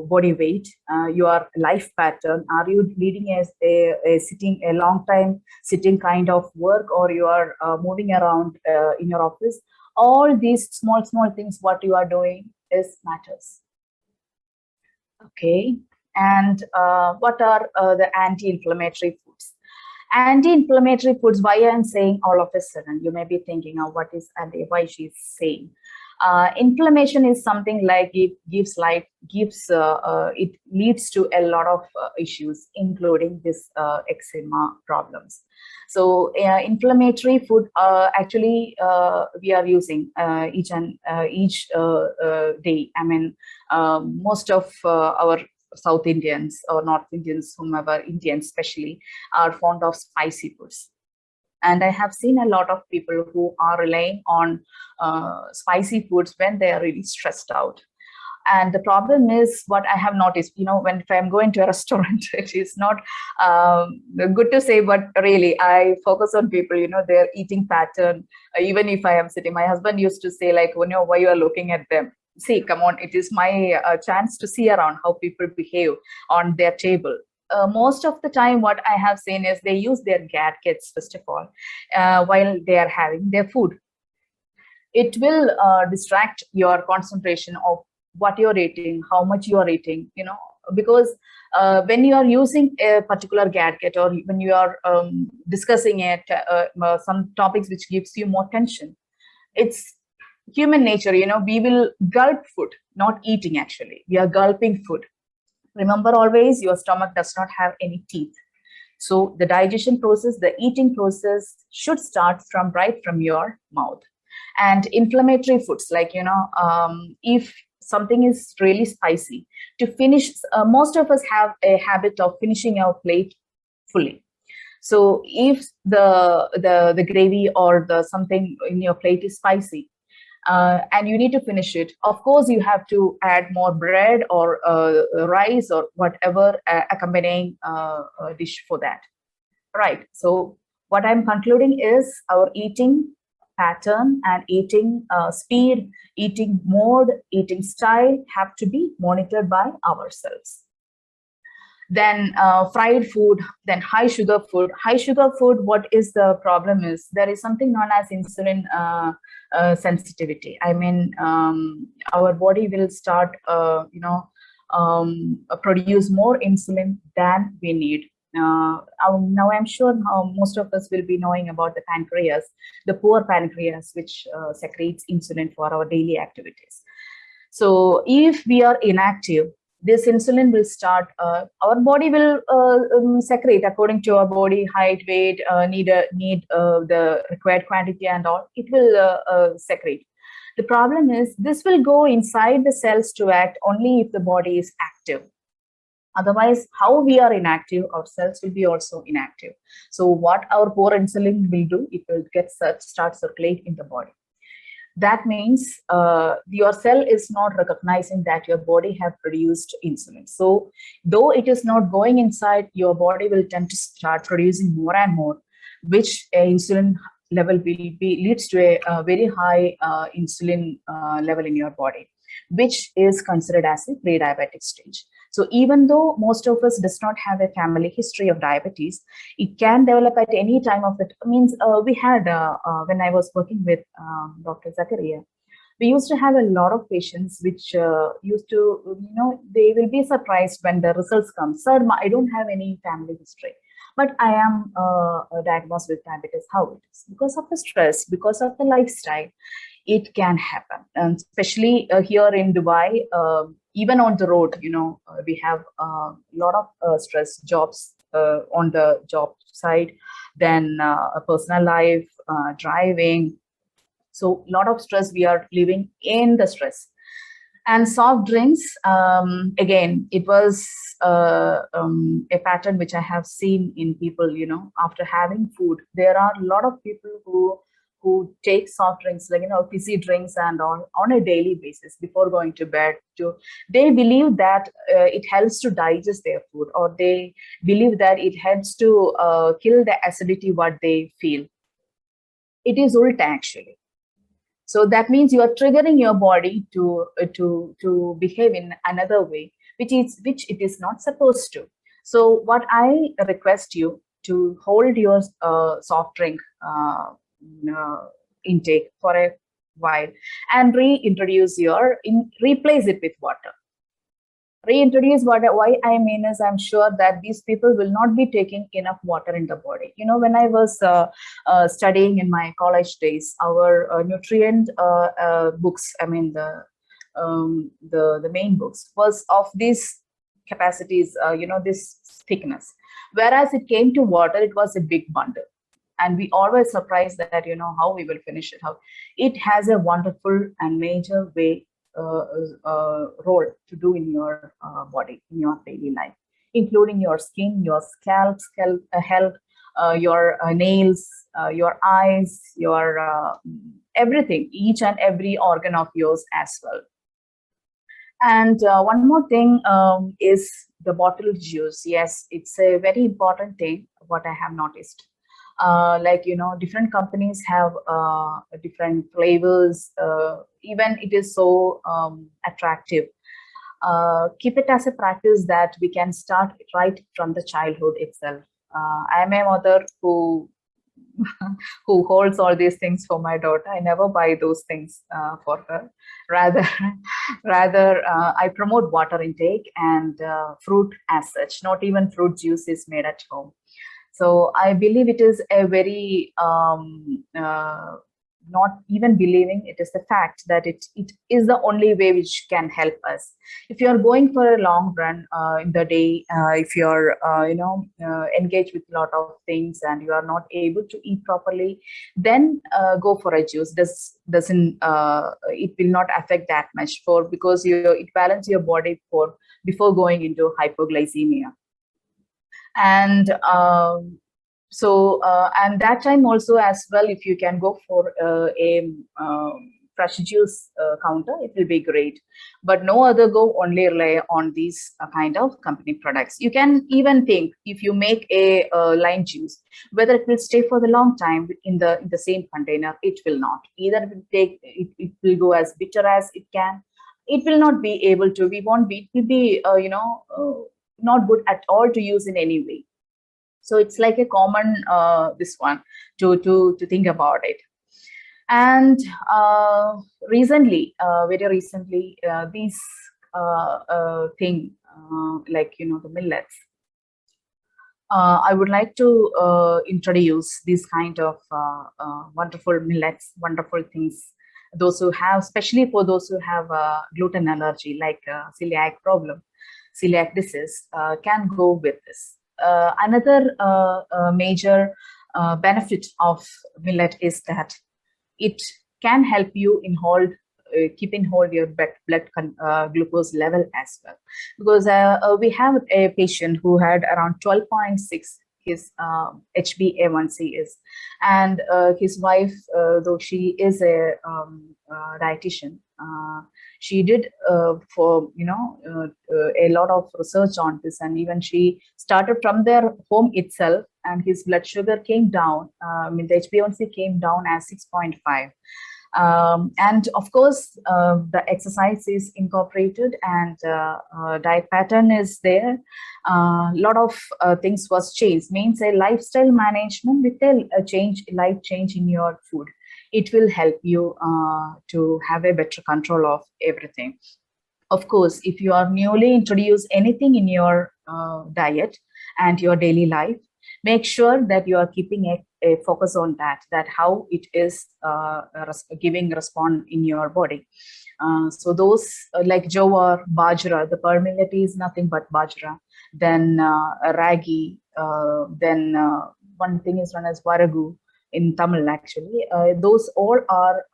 body weight, your life pattern. Are you leading a long time sitting kind of work, or you are moving around in your office? All these small things, what you are doing is matters. Okay. And what are the anti-inflammatory foods? Anti-inflammatory foods, why I'm saying all of a sudden, you may be thinking of what is why she's saying. Inflammation is something like it leads to a lot of issues, including this eczema problems. So inflammatory food actually we are using each day. I mean, most of our South Indians or North Indians, whomever, Indians especially, are fond of spicy foods. And I have seen a lot of people who are relying on spicy foods when they are really stressed out. And the problem is, what I have noticed, if I'm going to a restaurant, it is not good to say, but really I focus on people, their eating pattern. Even if I am sitting, my husband used to say, like, why you are looking at them? See, come on, it is my chance to see around how people behave on their table. Most of the time, what I have seen is they use their gadgets, first of all, while they are having their food. It will distract your concentration of what you're eating, how much you are eating, because when you are using a particular gadget, or when you are discussing it, some topics which gives you more tension, it's human nature, we will gulp food, not eating actually. We are gulping food. Remember always, your stomach does not have any teeth. So the digestion process, the eating process should start right from your mouth. And inflammatory foods, like, if something is really spicy, to finish, most of us have a habit of finishing our plate fully. So if the gravy or the something in your plate is spicy, and you need to finish it, of course you have to add more bread or rice or whatever accompanying dish for that, right? So what I'm concluding is, our eating pattern and eating speed, eating mode, eating style have to be monitored by ourselves. Then fried food, then high sugar food. High sugar food, what is the problem is, there is something known as insulin sensitivity. I mean, our body will start, produce more insulin than we need. Now I'm sure most of us will be knowing about the pancreas, the poor pancreas, which secretes insulin for our daily activities. So if we are inactive, this insulin will start, our body will secrete according to our body height, weight, need the required quantity and all, it will secrete. The problem is, this will go inside the cells to act only if the body is active. Otherwise, how we are inactive, our cells will be also inactive. So what our poor insulin will do, it will start circulate in the body. That means your cell is not recognizing that your body have produced insulin. So though it is not going inside, your body will tend to start producing more and more, which insulin level will leads to a very high insulin level in your body, which is considered as a pre-diabetic stage. So even though most of us does not have a family history of diabetes, it can develop at any time of it. Means we had, when I was working with Dr. Zakaria, we used to have a lot of patients which used to, they will be surprised when the results come. Sir, I don't have any family history, but I am diagnosed with diabetes. How it is? Because of the stress, because of the lifestyle, it can happen. And especially here in Dubai, even on the road, we have a lot of stress, jobs on the job side, then a personal life, driving. So a lot of stress, we are living in the stress. And soft drinks, again, it was a pattern which I have seen in people, after having food. There are a lot of people who take soft drinks, like, fizzy drinks and all, on a daily basis before going to bed. They believe that it helps to digest their food, or they believe that it helps to kill the acidity what they feel. It is ulta actually. So that means you are triggering your body to behave in another way, which it is not supposed to. So what I request you to hold your soft drink intake for a while and replace it with water. Reintroduce, why I mean is, I'm sure that these people will not be taking enough water in the body. You know, when I was studying in my college days, our nutrient books, I mean the main books was of these capacities, you know, this thickness. Whereas it came to water, it was a big bundle. And we always surprised that, you know, how we will finish it. How it has a wonderful and major way role to do in your body, in your daily life, including your skin, your scalp health, your nails, your eyes, your everything, each and every organ of yours as well. And one more thing is the bottled juice. Yes, it's a very important thing, what I have noticed. Like, you know, different companies have different flavors. Even it is so attractive. Keep it as a practice that we can start right from the childhood itself. I am a mother who holds all these things for my daughter. I never buy those things for her. Rather, I promote water intake and fruit as such. Not even fruit juice is made at home. So I believe it is a very, not even believing, it is the fact that it is the only way which can help us. If you are going for a long run in the day, if you are, engaged with a lot of things and you are not able to eat properly, then go for a juice. Doesn't it will not affect that much because it balances your body before going into hypoglycemia. And and that time also as well, if you can go for a fresh juice counter, it will be great. But no other go, only rely on these kind of company products. You can even think, if you make a lime juice, whether it will stay for the long time in the same container. It will not. Either it will go as bitter as it can. It will not be able to. It will be not good at all to use in any way. So it's like a common this one to think about it. And very recently, these thing like the millets. I would like to introduce these kind of wonderful millets, wonderful things. Those who have, especially for those who have gluten allergy, like celiac problem, celiac disease, can go with this. Another major benefit of millet is that it can help you keep in hold your blood glucose level as well. Because we have a patient who had around 12.6 his HbA1c is, and his wife, though she is a dietitian, she did for a lot of research on this, and even she started from their home itself, and his blood sugar came down. The HbA1c came down as 6.5. And of course, the exercise is incorporated, and diet pattern is there. A lot of things was changed. Means a lifestyle management with a life change in your food. It will help you to have a better control of everything. Of course, if you are newly introduced anything in your diet and your daily life, make sure that you are keeping a focus on that how it is giving response in your body. So those like jowar, bajra, the pearl millet is nothing but bajra. Then ragi, then one thing is known as varagu in Tamil actually. Those all are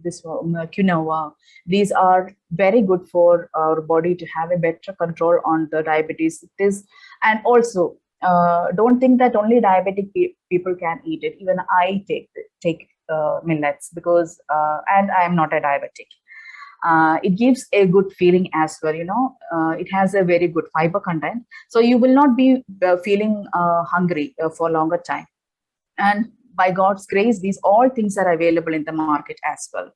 quinoa. These are very good for our body to have a better control on the diabetes. It is, and also don't think that only diabetic people can eat it. Even I take millets because and I am not a diabetic. It gives a good feeling as well. It has a very good fiber content, so you will not be feeling hungry for a longer time. And by God's grace, these all things are available in the market as well.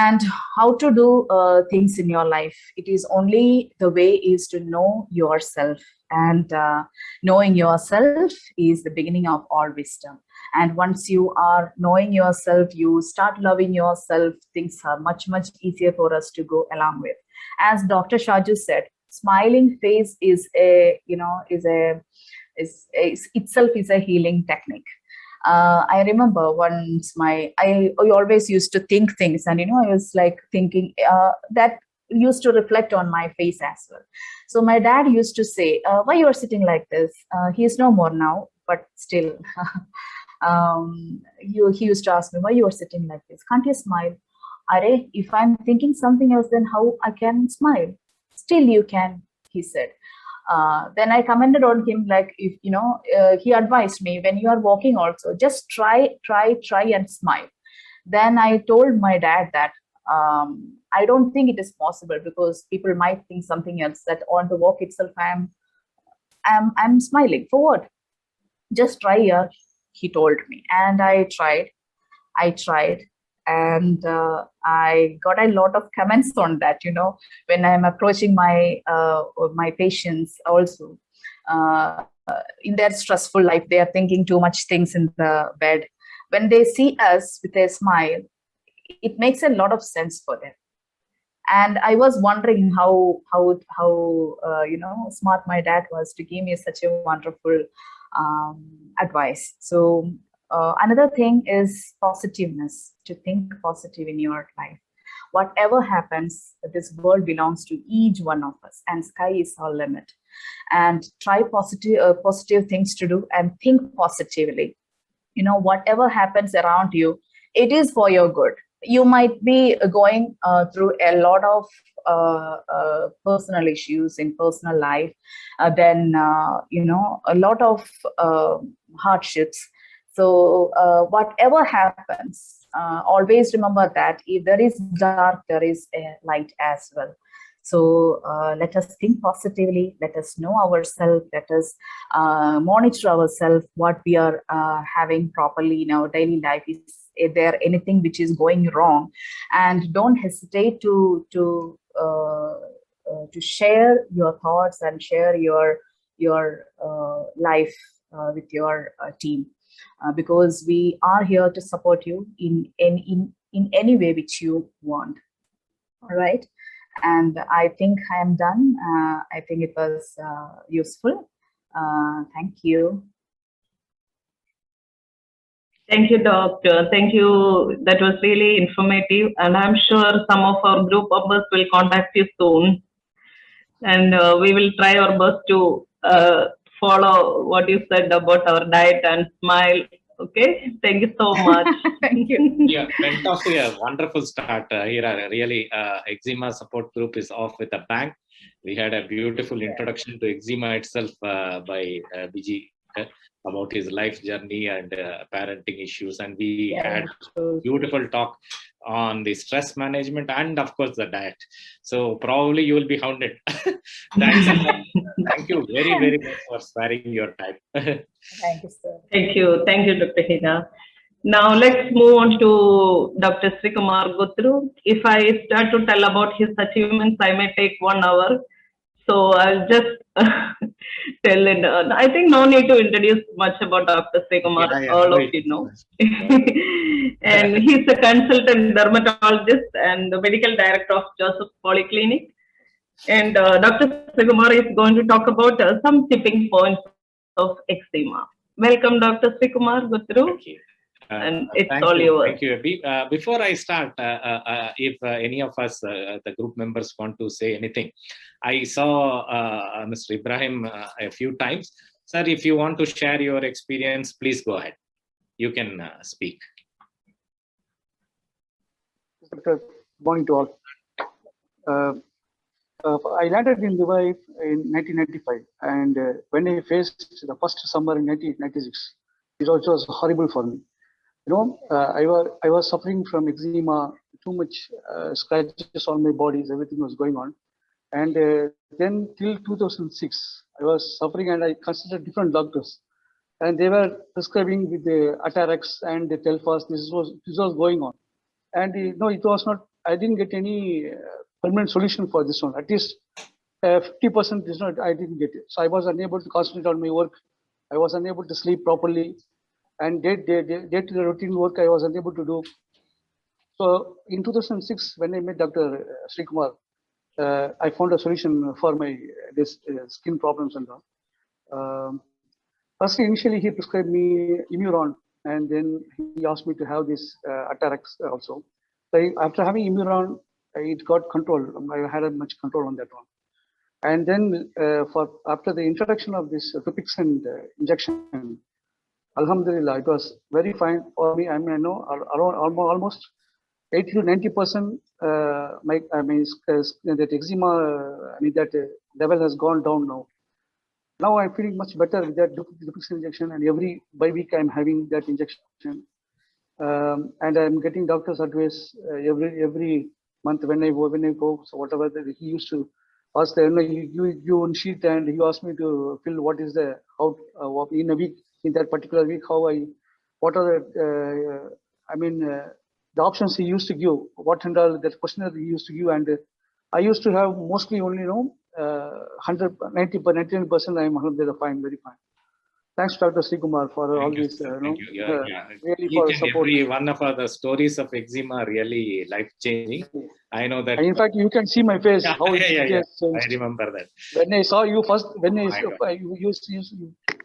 And how to do things in your life. It is only the way is to know yourself, and knowing yourself is the beginning of all wisdom. And once you are knowing yourself, you start loving yourself, things are much, much easier for us to go along with. As Dr. Shaju said, smiling face is a, is itself is a healing technique. I remember once I always used to think things, and I was like thinking that used to reflect on my face as well. So my dad used to say, why you are sitting like this? He is no more now, but still he used to ask me, why you are sitting like this? Can't you smile? Are, if I'm thinking something else, then how I can smile? Still you can, he said. Then I commented on him, like, if he advised me, when you are walking also, just try and smile. Then I told my dad that I don't think it is possible, because people might think something else, that on the walk itself I'm smiling. For what? Just try here, he told me. And I tried, and I got a lot of comments on that, when I'm approaching my patients also. In their stressful life, they are thinking too much things in the bed. When they see us with a smile, it makes a lot of sense for them. And I was wondering how smart my dad was to give me such a wonderful advice. So another thing is positiveness, to think positive in your life. Whatever happens, this world belongs to each one of us, and sky is our limit. And try positive things to do, and think positively. Whatever happens around you, it is for your good. You might be going through a lot of personal issues in personal life, then a lot of hardships. So whatever happens, always remember that if there is dark, there is a light as well. So let us think positively, let us know ourselves, let us monitor ourselves, what we are having properly in our daily life. Is there anything which is going wrong? And don't hesitate to share your thoughts and share your life with your team, because we are here to support you in any way which you want. All right. And I think I am done. I think it was useful. Thank you. Thank you, Doctor. Thank you. That was really informative. And I'm sure some of our group members will contact you soon. And we will try our best to follow what you said about our diet and smile. Okay. Thank you so much. Thank you. Yeah, went off to a wonderful start here. Really, eczema support group is off with a bang. We had a beautiful introduction to eczema itself by Biji about his life journey and parenting issues, and we had beautiful talk on the stress management and of course the diet. So probably you will be hounded. Thanks a lot. Thank you very, very much for sparing your time. Thank you, sir. Thank you, Dr. Hina. Now let's move on to Dr. Srikumar Gutru. If I start to tell about his achievements, I may take 1 hour. So I'll just tell it. I think no need to introduce much about Dr. Srikumar. All of you know. And he's a consultant dermatologist and the medical director of Joseph Polyclinic. And Dr. Srikumar is going to talk about some tipping points of eczema. Welcome, Dr. Srikumar Gutru. And it's all yours. Thank you, Abhi. Before I start, if any of us, the group members, want to say anything, I saw Mr. Ibrahim a few times. Sir, if you want to share your experience, please go ahead. You can speak. Good morning to all. I landed in Dubai in 1995, and when I faced the first summer in 1996, it also was horrible for me. I was suffering from eczema, too much scratches on my body, everything was going on. And then till 2006, I was suffering, and I consulted different doctors, and they were prescribing with the Atarax and the Telfast. This was going on, and it was not I didn't get any permanent solution for this one. At least 50% is not, I didn't get it. So I was unable to concentrate on my work. I was unable to sleep properly, and day-to-day routine work I was unable to do. So in 2006, when I met Dr. Srikumar, I found a solution for my skin problems and all. Firstly, initially he prescribed me Immuron, and then he asked me to have this Atarax also. So after having Immuron, it got control. I had a much control on that one. And then after the introduction of this Dupixent injection, Alhamdulillah, it was very fine for me. I mean, I know around almost 80 to 90% that eczema, that level has gone down now. Now I'm feeling much better with that Dupixent injection, and by week I'm having that injection, and I'm getting doctor's advice every month when I go. So whatever that he used to ask, you one sheet, and he asked me to fill what is the in a week, in that particular week, what are the options he used to give, what and all that questionnaire he used to give, and I used to have mostly only 99%. I'm fine, very fine. Thanks, Dr. Srikumar, for all this. Really for support. Every one of the stories of eczema are really life-changing. I know that. And in fact, you can see my face. Yeah, how I remember that. When I saw you first,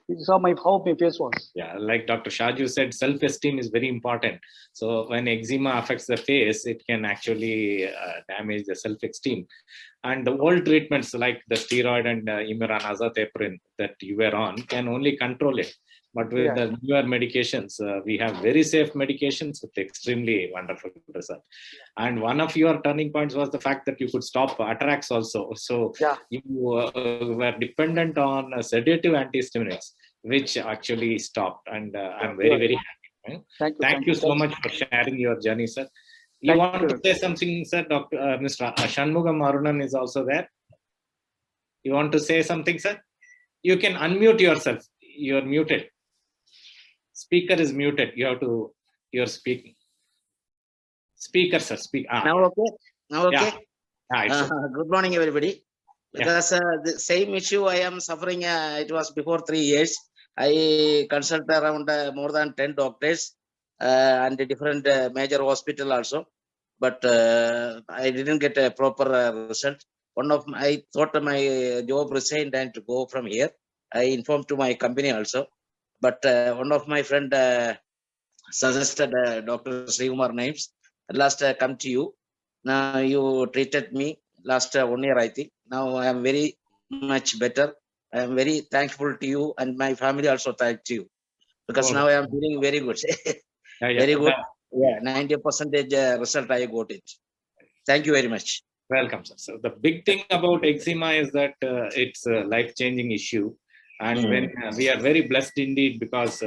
you saw how my face was. Yeah, like Dr. Shaju said, self-esteem is very important. So when eczema affects the face, it can actually damage the self-esteem. And the old treatments like the steroid and Immuran, azathioprine that you were on can only control it. But with the newer medications, we have very safe medications with extremely wonderful result. And one of your turning points was the fact that you could stop Atarax also. So you were dependent on sedative antihistaminics, which actually stopped. And I'm very, very happy. Thank you so much for sharing your journey, sir. You want to say something, sir? Dr. Mr. Shanmugam Arunan is also there. You want to say something, sir? You can unmute yourself. You're muted. Speaker is muted. You're speaking. Speaker, sir, speak. Now okay? Now okay? Yeah, good morning, everybody. Because the same issue I am suffering, it was before 3 years. I consulted around more than 10 doctors and different major hospital also. But I didn't get a proper result. I thought my job resigned and to go from here. I informed to my company also. But one of my friend suggested Dr. Srikumar names. At last I come to you. Now you treated me last 1 year, I think. Now I am very much better. I am very thankful to you, and my family also thank you. Because now I am feeling very good. Very good. Yeah, 90% result I got it. Thank you very much. Welcome, sir. So the big thing about eczema is that it's a life-changing issue. And when we are very blessed indeed, because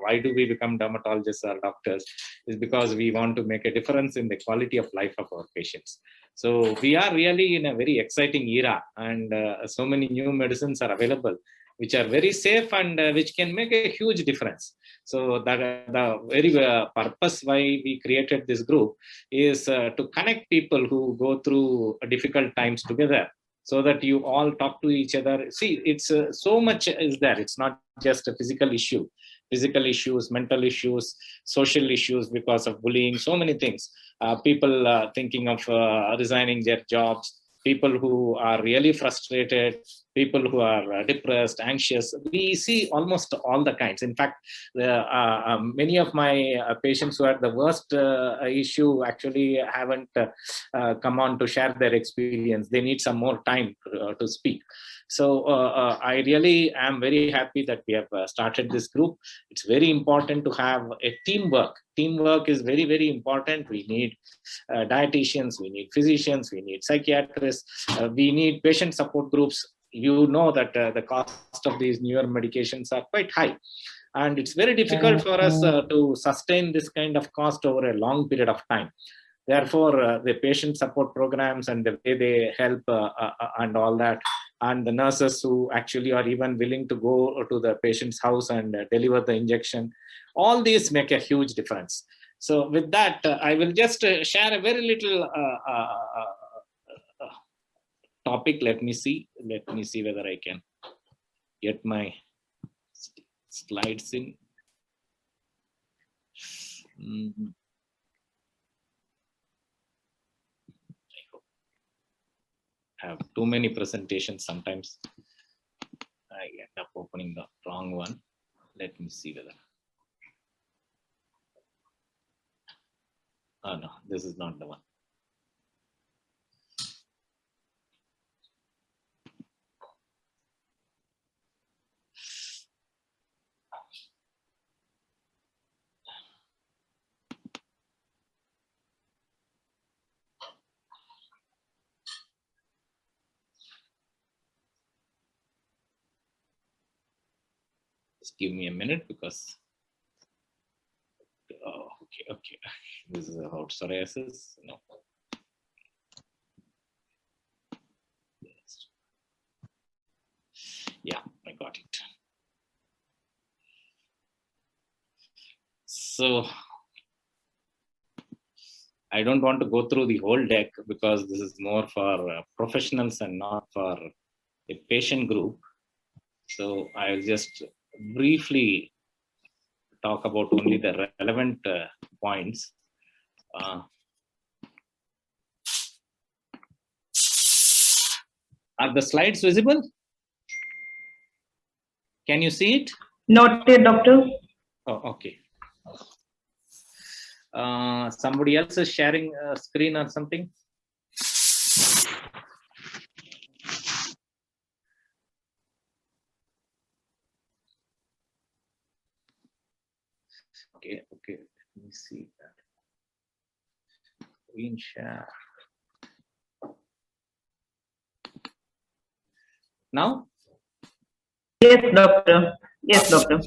why do we become dermatologists or doctors? Is because we want to make a difference in the quality of life of our patients. So we are really in a very exciting era, and so many new medicines are available, which are very safe and which can make a huge difference. So the very purpose why we created this group is to connect people who go through difficult times together, so that you all talk to each other. See, it's so much is there. It's not just a physical issue, physical issues, mental issues, social issues because of bullying, so many things. People thinking of resigning their jobs, people who are really frustrated, people who are depressed, anxious. We see almost all the kinds. In fact, many of my patients who had the worst issue actually haven't come on to share their experience. They need some more time to speak. So I really am very happy that we have started this group. It's very important to have a teamwork. Teamwork is very, very important. We need dietitians, we need physicians, we need psychiatrists, we need patient support groups. You know that the cost of these newer medications are quite high. And it's very difficult for us to sustain this kind of cost over a long period of time. Therefore, the patient support programs and the way they help and all that, and the nurses who actually are even willing to go to the patient's house and deliver the injection, all these make a huge difference. So with that, I will just share a very little topic. Let me see whether I can get my slides in. I have too many presentations. Sometimes I end up opening the wrong one. Let me see whether. Oh no, this is not the one. Just give me a minute because. Oh, okay. This is about psoriasis. No. Yeah, I got it. So I don't want to go through the whole deck because this is more for professionals and not for a patient group. So I'll just briefly talk about only the relevant points. Are the slides visible? Can you see it? Not yet, doctor. Oh, okay. Somebody else is sharing a screen or something? Okay. Let me see that. Screen share. Now? Yes, doctor. Yes, doctor.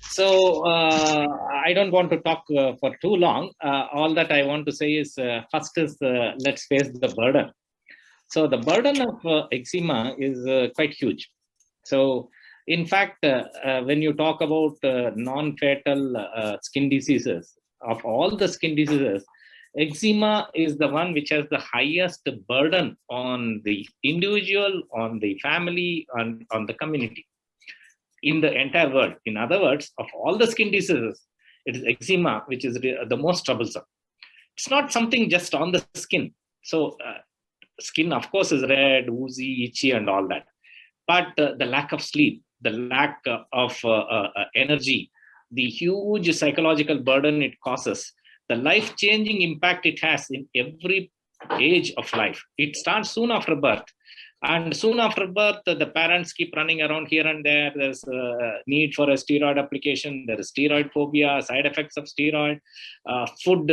So I don't want to talk for too long. All that I want to say is first is let's face the burden. So the burden of eczema is quite huge. So in fact, when you talk about non-fatal skin diseases, of all the skin diseases, eczema is the one which has the highest burden on the individual, on the family, and on the community in the entire world. In other words, of all the skin diseases, it is eczema which is the most troublesome. It's not something just on the skin. So skin, of course, is red, woozy, itchy, and all that. But the lack of sleep, the lack of energy, the huge psychological burden it causes, the life-changing impact it has in every age of life. It starts soon after birth. And soon after birth, the parents keep running around here and there. There's a need for a steroid application. There is steroid phobia, side effects of steroid, food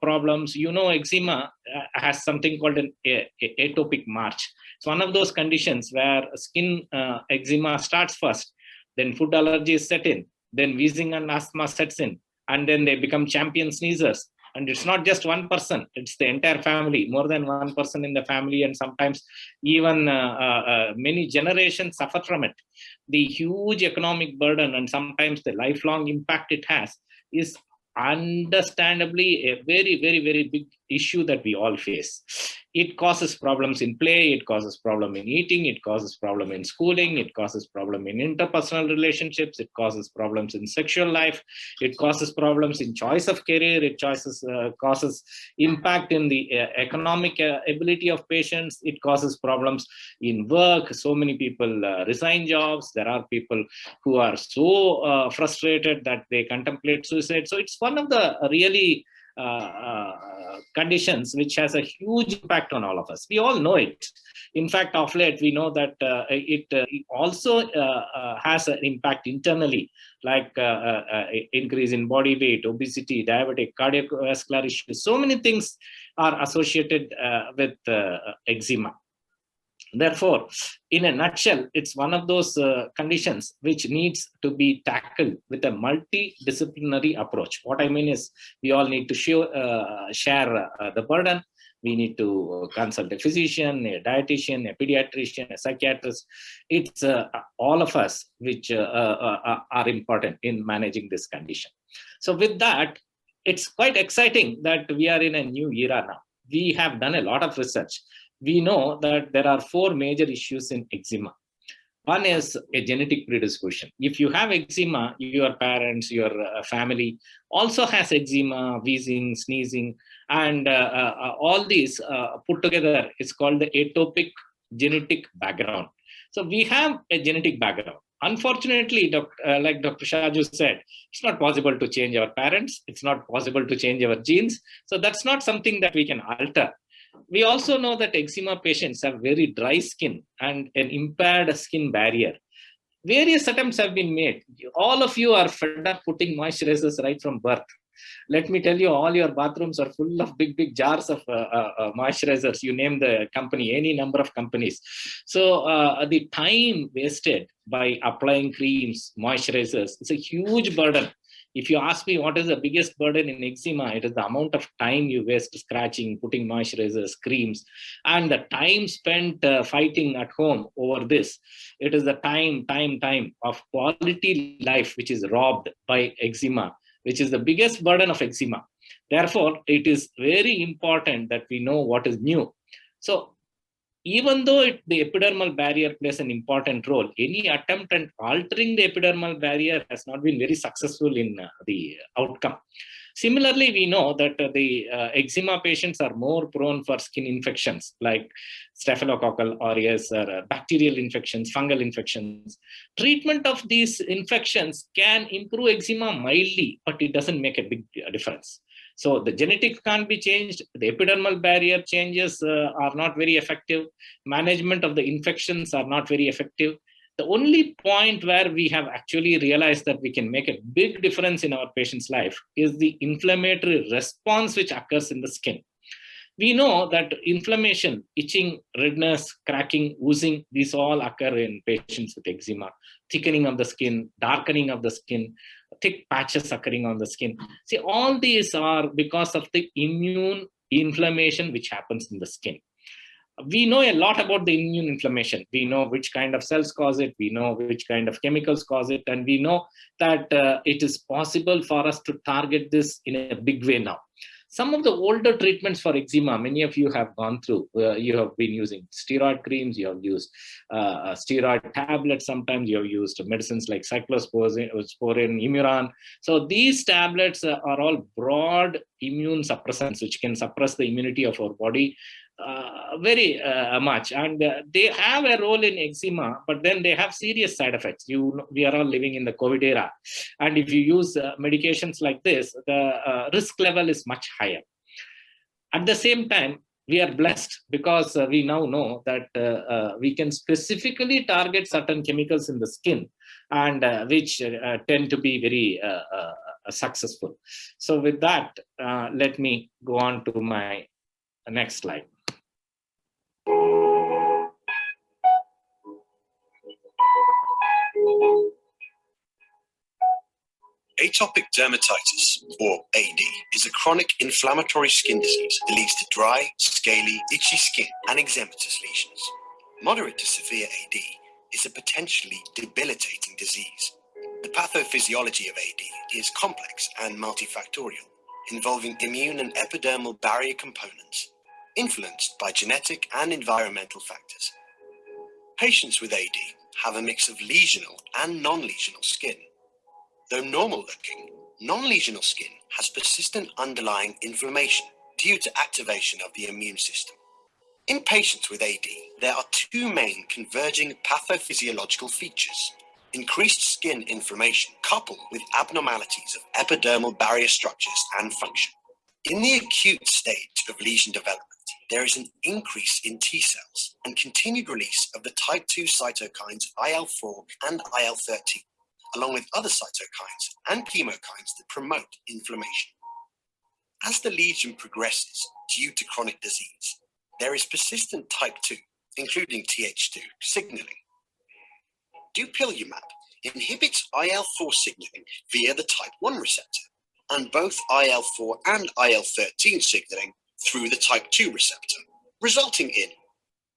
problems. You know, eczema has something called an atopic march. It's one of those conditions where skin eczema starts first, then food allergies set in, then wheezing and asthma sets in, and then they become champion sneezers. And it's not just one person, it's the entire family, more than one person in the family, and sometimes even many generations suffer from it. The huge economic burden and sometimes the lifelong impact it has is understandably a very, very, very big issue that we all face. It causes problems in play, it causes problem in eating, it causes problem in schooling, it causes problem in interpersonal relationships, it causes problems in sexual life, it causes problems in choice of career, it causes impact in the economic ability of patients, it causes problems in work. So many people resign jobs. There are people who are so frustrated that they contemplate suicide. So it's one of the really conditions which has a huge impact on all of us. We all know it. In fact, of late, we know that it also has an impact internally, like increase in body weight, obesity, diabetic, cardiovascular issues. So many things are associated with eczema. Therefore, in a nutshell, it's one of those conditions which needs to be tackled with a multidisciplinary approach. What I mean is, we all need to share the burden. We need to consult a physician, a dietitian, a pediatrician, a psychiatrist. It's all of us which are important in managing this condition. So with that, it's quite exciting that we are in a new era now. We have done a lot of research. We know that there are 4 major issues in eczema. One is a genetic predisposition. If you have eczema, your parents, your family also has eczema, wheezing, sneezing, and all these put together is called the atopic genetic background. So we have a genetic background. Unfortunately, like Dr. Shaju said, it's not possible to change our parents. It's not possible to change our genes. So that's not something that we can alter. We also know that eczema patients have very dry skin and an impaired skin barrier. Various attempts have been made. All of you are fed up putting moisturizers right from birth. Let me tell you, all your bathrooms are full of big jars of moisturizers. You name the company, any number of companies. So the time wasted by applying creams, moisturizers, it's a huge burden. If you ask me what is the biggest burden in eczema, it is the amount of time you waste scratching, putting moisturizers, creams, and the time spent fighting at home over this. It is the time of quality life which is robbed by eczema, which is the biggest burden of eczema. Therefore, it is very important that we know what is new. So even though the epidermal barrier plays an important role, any attempt at altering the epidermal barrier has not been very successful in the outcome. Similarly, we know that the eczema patients are more prone for skin infections like staphylococcal aureus or bacterial infections, fungal infections. Treatment of these infections can improve eczema mildly, but it doesn't make a big difference. So the genetics can't be changed. The epidermal barrier changes are not very effective. Management of the infections are not very effective. The only point where we have actually realized that we can make a big difference in our patient's life is the inflammatory response which occurs in the skin. We know that inflammation, itching, redness, cracking, oozing, these all occur in patients with eczema. Thickening of the skin, darkening of the skin, thick patches occurring on the skin. See, all these are because of the immune inflammation which happens in the skin. We know a lot about the immune inflammation. We know which kind of cells cause it. We know which kind of chemicals cause it. And we know that it is possible for us to target this in a big way now. Some of the older treatments for eczema, many of you have gone through. You have been using steroid creams, you have used steroid tablets, sometimes you have used medicines like cyclosporin, Imuran. So these tablets are all broad immune suppressants which can suppress the immunity of our body very much, and they have a role in eczema, but then they have serious side effects. We are all living in the COVID era, and if you use medications like this, the risk level is much higher. At the same time, we are blessed because we now know that we can specifically target certain chemicals in the skin, and which tend to be very successful. So with that, let me go on to my next slide. Atopic dermatitis, or AD, is a chronic inflammatory skin disease that leads to dry, scaly, itchy skin and eczematous lesions. Moderate to severe AD is a potentially debilitating disease. The pathophysiology of AD is complex and multifactorial, involving immune and epidermal barrier components, influenced by genetic and environmental factors. Patients with AD have a mix of lesional and non-lesional skin. Though normal-looking, non-lesional skin has persistent underlying inflammation due to activation of the immune system. In patients with AD, there are 2 main converging pathophysiological features: increased skin inflammation coupled with abnormalities of epidermal barrier structures and function. In the acute stage of lesion development, there is an increase in T cells and continued release of the type 2 cytokines IL-4 and IL-13, along with other cytokines and chemokines that promote inflammation. As the lesion progresses due to chronic disease, there is persistent type 2, including Th2, signaling. Dupilumab inhibits IL-4 signaling via the type 1 receptor, and both IL-4 and IL-13 signaling through the type 2 receptor, resulting in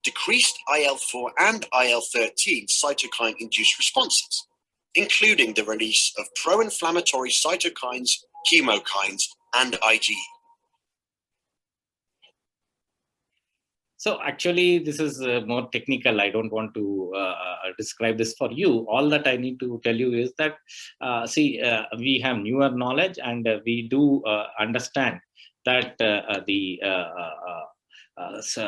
decreased IL-4 and IL-13 cytokine-induced responses, including the release of pro-inflammatory cytokines, chemokines, and IgE? So actually, this is more technical. I don't want to describe this for you. All that I need to tell you is that, we have newer knowledge, and we do understand that the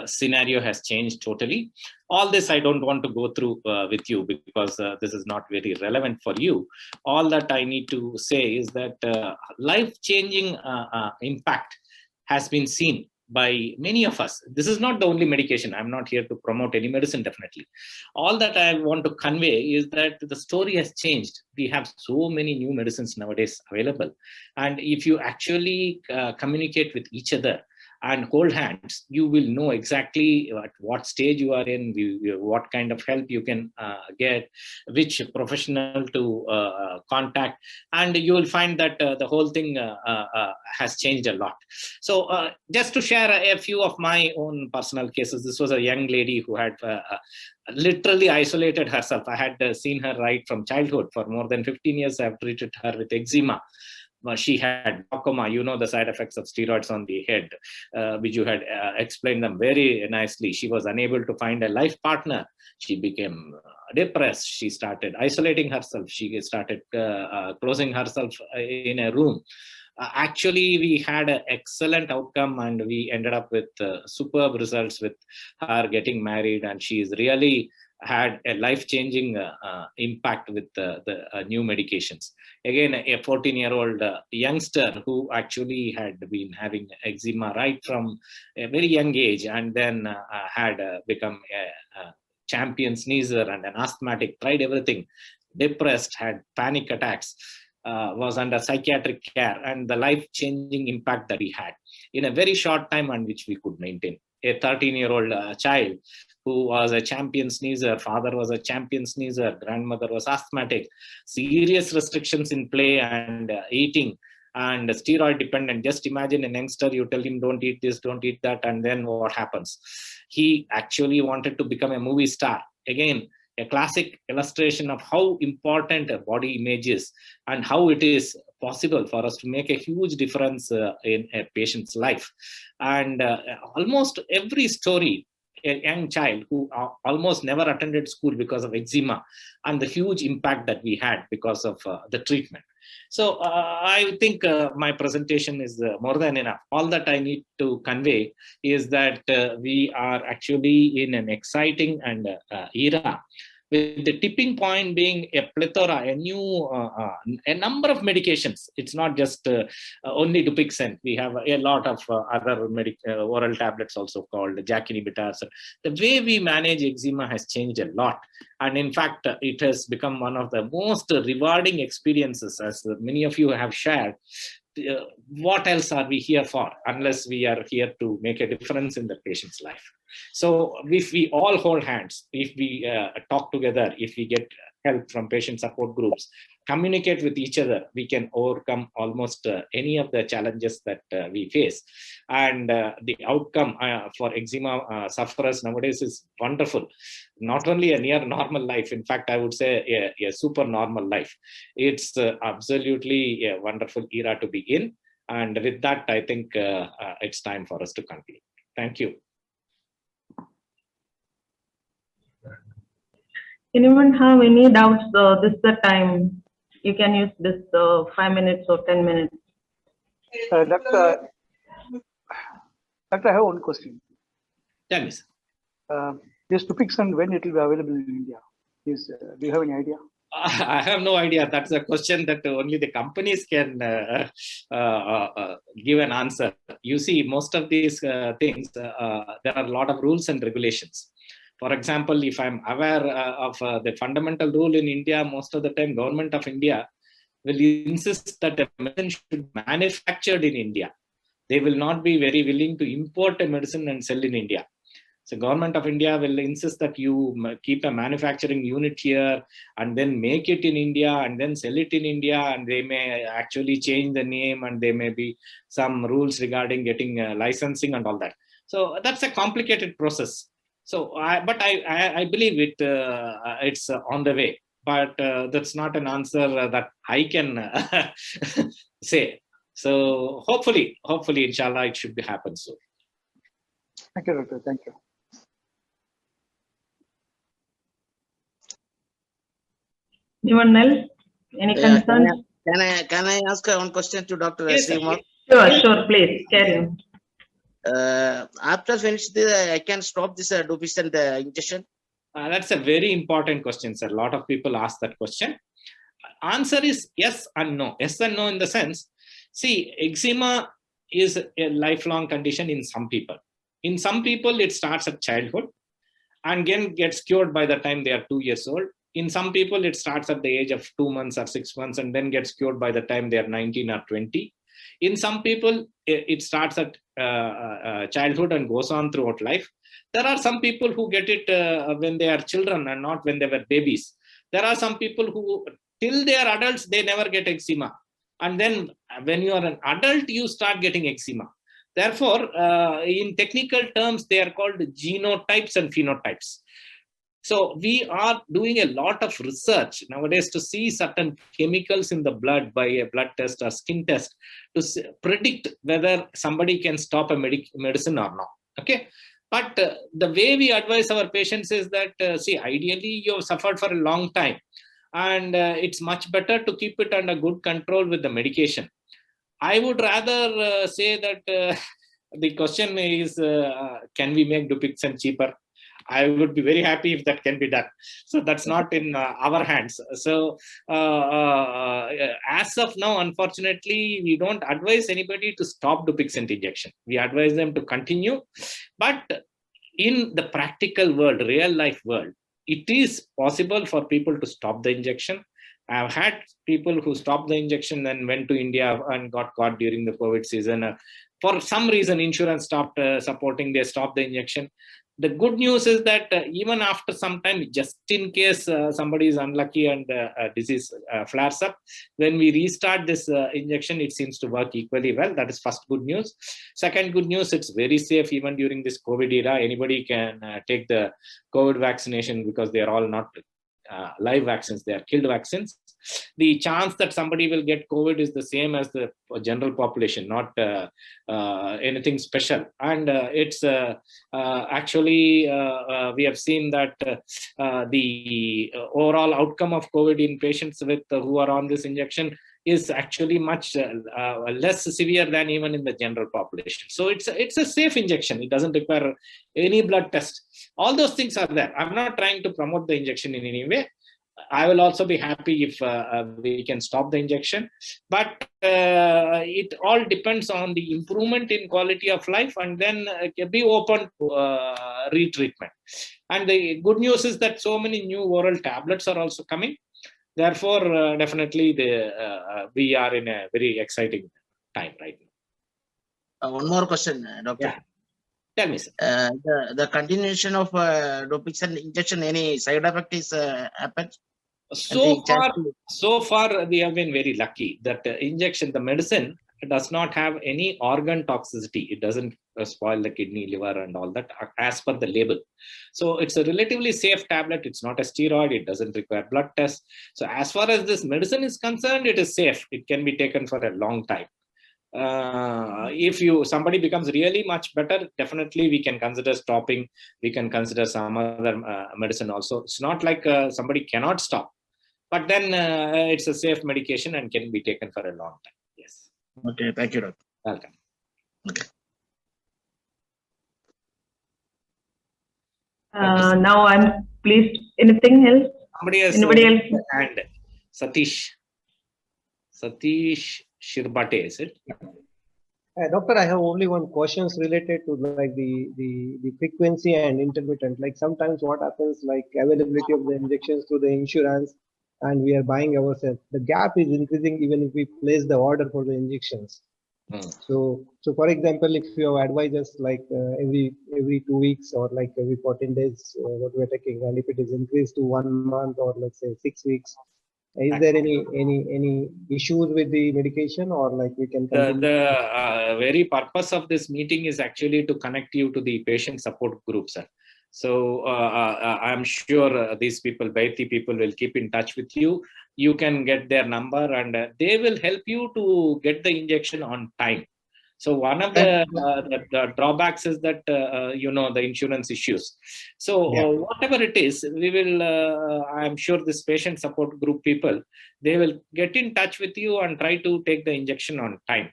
scenario has changed totally. All this I don't want to go through with you, because this is not very relevant for you. All that I need to say is that life-changing impact has been seen by many of us. This is not the only medication. I'm not here to promote any medicine, definitely. All that I want to convey is that the story has changed. We have so many new medicines nowadays available. And if you actually communicate with each other and hold hands, you will know exactly at what stage you are in, what kind of help you can get, which professional to contact, and you will find that the whole thing has changed a lot. So just to share a few of my own personal cases, this was a young lady who had literally isolated herself. I had seen her right from childhood. For more than 15 years, I've treated her with eczema. She had glaucoma, the side effects of steroids on the head, which you had explained them very nicely. She was unable to find a life partner. She became depressed. She started isolating herself. She started closing herself in a room. Actually, we had an excellent outcome, and we ended up with superb results with her getting married, and she's really had a life-changing impact with the new medications. Again, a 14-year-old youngster who actually had been having eczema right from a very young age, and then had become a champion sneezer and an asthmatic, tried everything, depressed, had panic attacks, was under psychiatric care, and the life-changing impact that he had in a very short time, and which we could maintain. A 13-year-old child who was a champion sneezer, father was a champion sneezer, grandmother was asthmatic, serious restrictions in play and eating, and steroid dependent. Just imagine a youngster, you tell him don't eat this, don't eat that, and then what happens? He actually wanted to become a movie star. Again, a classic illustration of how important a body image is, and how it is possible for us to make a huge difference in a patient's life. And almost every story, a young child who almost never attended school because of eczema, and the huge impact that we had because of the treatment. So I think my presentation is more than enough. All that I need to convey is that we are actually in an exciting and era, with the tipping point being a plethora, a number of medications. It's not just only Dupixent. We have a lot of other oral tablets also called JAK inhibitors. The way we manage eczema has changed a lot. And in fact, it has become one of the most rewarding experiences, as many of you have shared. What else are we here for, unless we are here to make a difference in the patient's life? So if we all hold hands, if we talk together, if we get help from patient support groups, communicate with each other, we can overcome almost any of the challenges that we face. And the outcome for eczema sufferers nowadays is wonderful. Not only a near normal life, in fact, I would say a super normal life. It's absolutely a wonderful era to be in. And with that, I think it's time for us to conclude. Thank you. Anyone have any doubts? This is the time. You can use this 5 minutes or 10 minutes. Doctor, I have one question. Tell me, sir. This Dupixent, when it will be available in India? Do you have any idea? I have no idea. That's a question that only the companies can give an answer. You see, most of these things, there are a lot of rules and regulations. For example, if I'm aware of the fundamental rule in India, most of the time, Government of India will insist that a medicine should be manufactured in India. They will not be very willing to import a medicine and sell in India. So Government of India will insist that you keep a manufacturing unit here and then make it in India and then sell it in India, and they may actually change the name, and there may be some rules regarding getting licensing and all that. So that's a complicated process. So, I believe it's on the way, but that's not an answer that I can say. So hopefully, inshallah, it should be happen soon. Thank you, doctor. Thank you. Anyone else? Any concerns? Can I ask one question to Dr. Yes, sir. Srikumar? Sure, please, carry on. After finish this, I can stop this Dupixent injection. That's a very important question, sir. A lot of people ask that question. Answer is yes and no. Yes and no in the sense, see, eczema is a lifelong condition in some people. In some people, it starts at childhood and again gets cured by the time they are 2 years old. In some people, it starts at the age of 2 months or 6 months and then gets cured by the time they are 19 or 20. In some people, it starts at childhood and goes on throughout life. There are some people who get it when they are children and not when they were babies. There are some people who, till they are adults, they never get eczema. And then when you are an adult, you start getting eczema. Therefore, in technical terms, they are called genotypes and phenotypes. So we are doing a lot of research nowadays to see certain chemicals in the blood by a blood test or skin test to predict whether somebody can stop a medicine or not. Okay. But the way we advise our patients is that, see, ideally you have suffered for a long time and it's much better to keep it under good control with the medication. I would rather say that the question is, can we make Dupixent cheaper? I would be very happy if that can be done. So that's not in our hands. So as of now, unfortunately, we don't advise anybody to stop Dupixent injection. We advise them to continue. But in the practical world, real life world, it is possible for people to stop the injection. I've had people who stopped the injection and went to India and got caught during the COVID season. For some reason, insurance stopped supporting, they stopped the injection. The good news is that even after some time, just in case somebody is unlucky and disease flares up, when we restart this injection, it seems to work equally well. That is first good news. Second good news, it's very safe even during this COVID era. Anybody can take the COVID vaccination because they are all not live vaccines, they are killed vaccines. The chance that somebody will get COVID is the same as the general population, not anything special. And it's actually, we have seen that the overall outcome of COVID in patients with who are on this injection is actually much less severe than even in the general population. So it's a safe injection. It doesn't require any blood test. All those things are there. I'm not trying to promote the injection in any way. I will also be happy if we can stop the injection, but it all depends on the improvement in quality of life, and then be open to retreatment. And the good news is that so many new oral tablets are also coming. Therefore, definitely we are in a very exciting time right now. One more question, doctor. Yeah. Tell me, sir. The continuation of Dupixent injection, any side effect is happened? So far, we have been very lucky that injection, the medicine, does not have any organ toxicity. It doesn't spoil the kidney, liver, and all that as per the label. So it's a relatively safe tablet. It's not a steroid. It doesn't require blood tests. So as far as this medicine is concerned, it is safe. It can be taken for a long time. If somebody becomes really much better, definitely we can consider stopping. We can consider some other medicine also. It's not like somebody cannot stop, but then it's a safe medication and can be taken for a long time. Yes. Okay, thank you, doctor. Welcome. Okay. Now I'm pleased. Anything else? Anybody else? And Satish Shirbate, is it? Doctor, I have only one question related to like the frequency and intermittent. Like sometimes what happens, like availability of the injections through the insurance, and we are buying ourselves. The gap is increasing even if we place the order for the injections. So for example, if you have advised us like every 2 weeks or like every 14 days what we are taking, and if it is increased to 1 month or let's say 6 weeks, is there any issues with the medication, or like we can continue? The very purpose of this meeting is actually to connect you to the patient support group, sir. So I'm sure these people, Baiti people, will keep in touch with you you can get their number, and they will help you to get the injection on time. So one of the drawbacks is that, the insurance issues. So whatever it is, we will, I'm sure this patient support group people, they will get in touch with you and try to take the injection on time.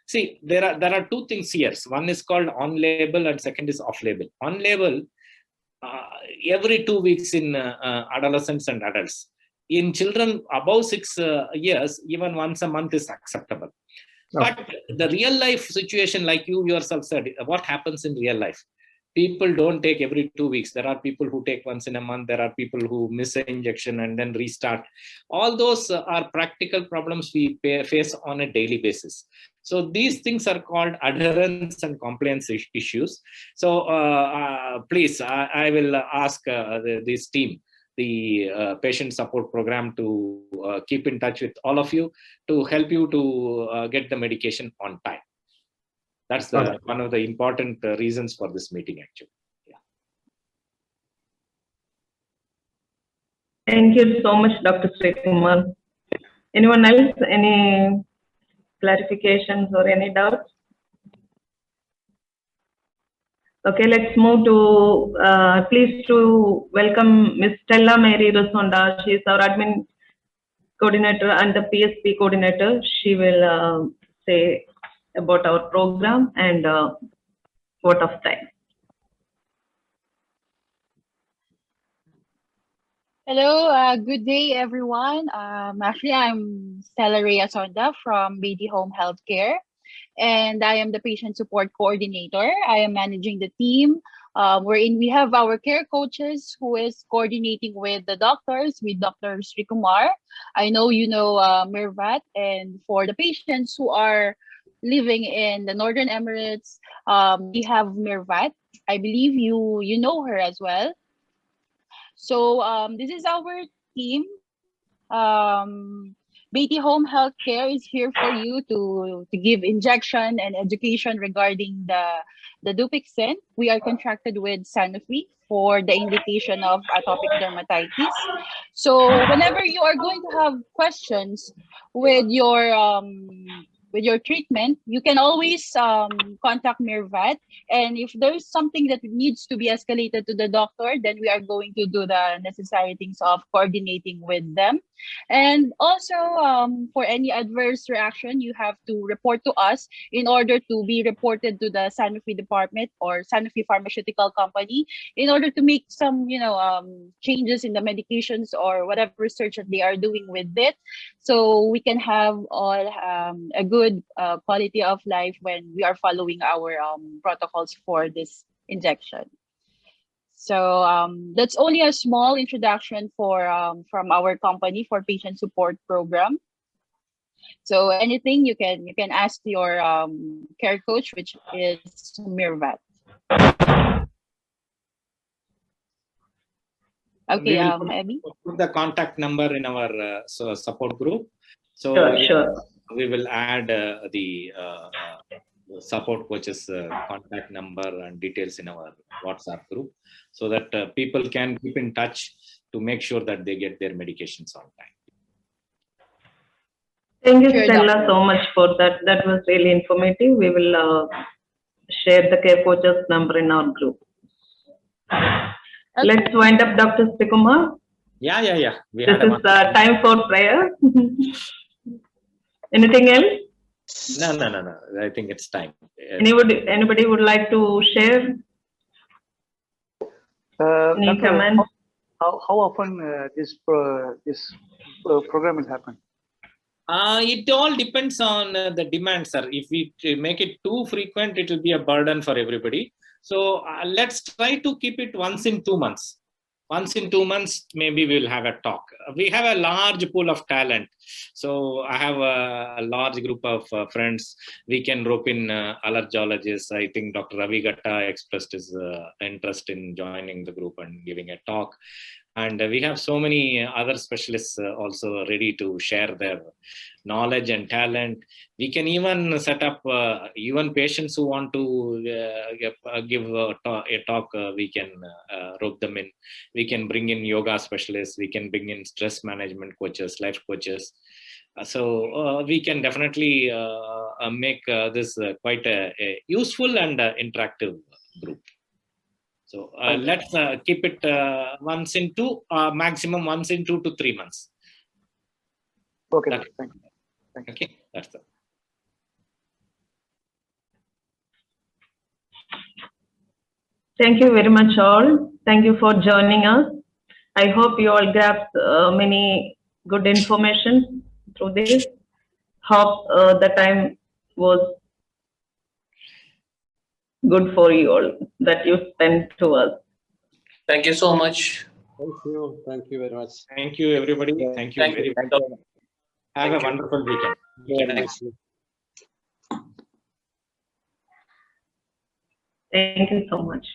See, there are two things here. One is called on-label and second is off-label. On-label, every 2 weeks in adolescents and adults. In children above 6 years, even once a month is acceptable. But the real life situation, like you yourself said, what happens in real life? People don't take every 2 weeks. There are people who take once in a month. There are people who miss an injection and then restart. All those are practical problems we face on a daily basis. So these things are called adherence and compliance issues. So please, I will ask this team, the patient support program, to keep in touch with all of you to help you to get the medication on time. That's one of the important reasons for this meeting, actually. Yeah. Thank you so much, Dr. Sreekumar. Anyone else? Any clarifications or any doubts? Okay, let's move to, pleased to welcome Ms. Stella Mary Rosonda. She is our admin coordinator and the PSP coordinator. She will say about our program and vote of thanks. Hello, good day, everyone. Actually, I'm Stella Rhea Sonda from BD Home Healthcare, and I am the patient support coordinator. I am managing the team wherein we have our care coaches who is coordinating with the doctors, with Dr. Sreekumar. I know you know Mirvat, and for the patients who are living in the Northern Emirates, we have Mirvat. I believe you know her as well. So this is our team. BT Home Healthcare is here for you to give injection and education regarding the Dupixent. We are contracted with Sanofi for the indication of atopic dermatitis. So whenever you are going to have questions with your treatment, you can always contact Mirvat. And if there's something that needs to be escalated to the doctor, then we are going to do the necessary things of coordinating with them. And also, for any adverse reaction, you have to report to us in order to be reported to the Sanofi department or Sanofi pharmaceutical company in order to make some, changes in the medications or whatever research that they are doing with it. So we can have all a good quality of life when we are following our protocols for this injection. So that's only a small introduction for from our company for patient support program. So anything you can ask your care coach, which is Mirvat. Okay, Abby. Put the contact number in our support group. So sure. We will add the support coaches contact number and details in our WhatsApp group, so that people can keep in touch to make sure that they get their medications on time. Thank you, Stella, so much for that. That was really informative. We will share the care coaches number in our group. Okay. Let's wind up, Dr. Sreekumar. Yeah. This is time for prayer. Anything else? No. I think it's time. Anybody would like to share? Any comments? How often this program will happen? It all depends on the demand, sir. If we make it too frequent, it will be a burden for everybody. So let's try to keep it once in 2 months. Once in 2 months, maybe we'll have a talk. We have a large pool of talent. So I have a large group of friends. We can rope in allergologists. I think Dr. Ravi Gatta expressed his interest in joining the group and giving a talk. And we have so many other specialists also ready to share their knowledge and talent. We can even set up even patients who want to give a talk, we can rope them in. We can bring in yoga specialists, we can bring in stress management coaches, life coaches. So we can definitely make this quite a useful and interactive group. So let's keep it once in 2, maximum once in 2 to 3 months. Okay, That's, thank you. Thank you. okay, that's it. Thank you very much all. Thank you for joining us. I hope you all grasped many good information through this. Hope the time was good for you all that you spent to us. Thank you so much. Thank you. Thank you very much. Thank you, everybody. Thank you very much. Have a wonderful weekend. Thank you so much.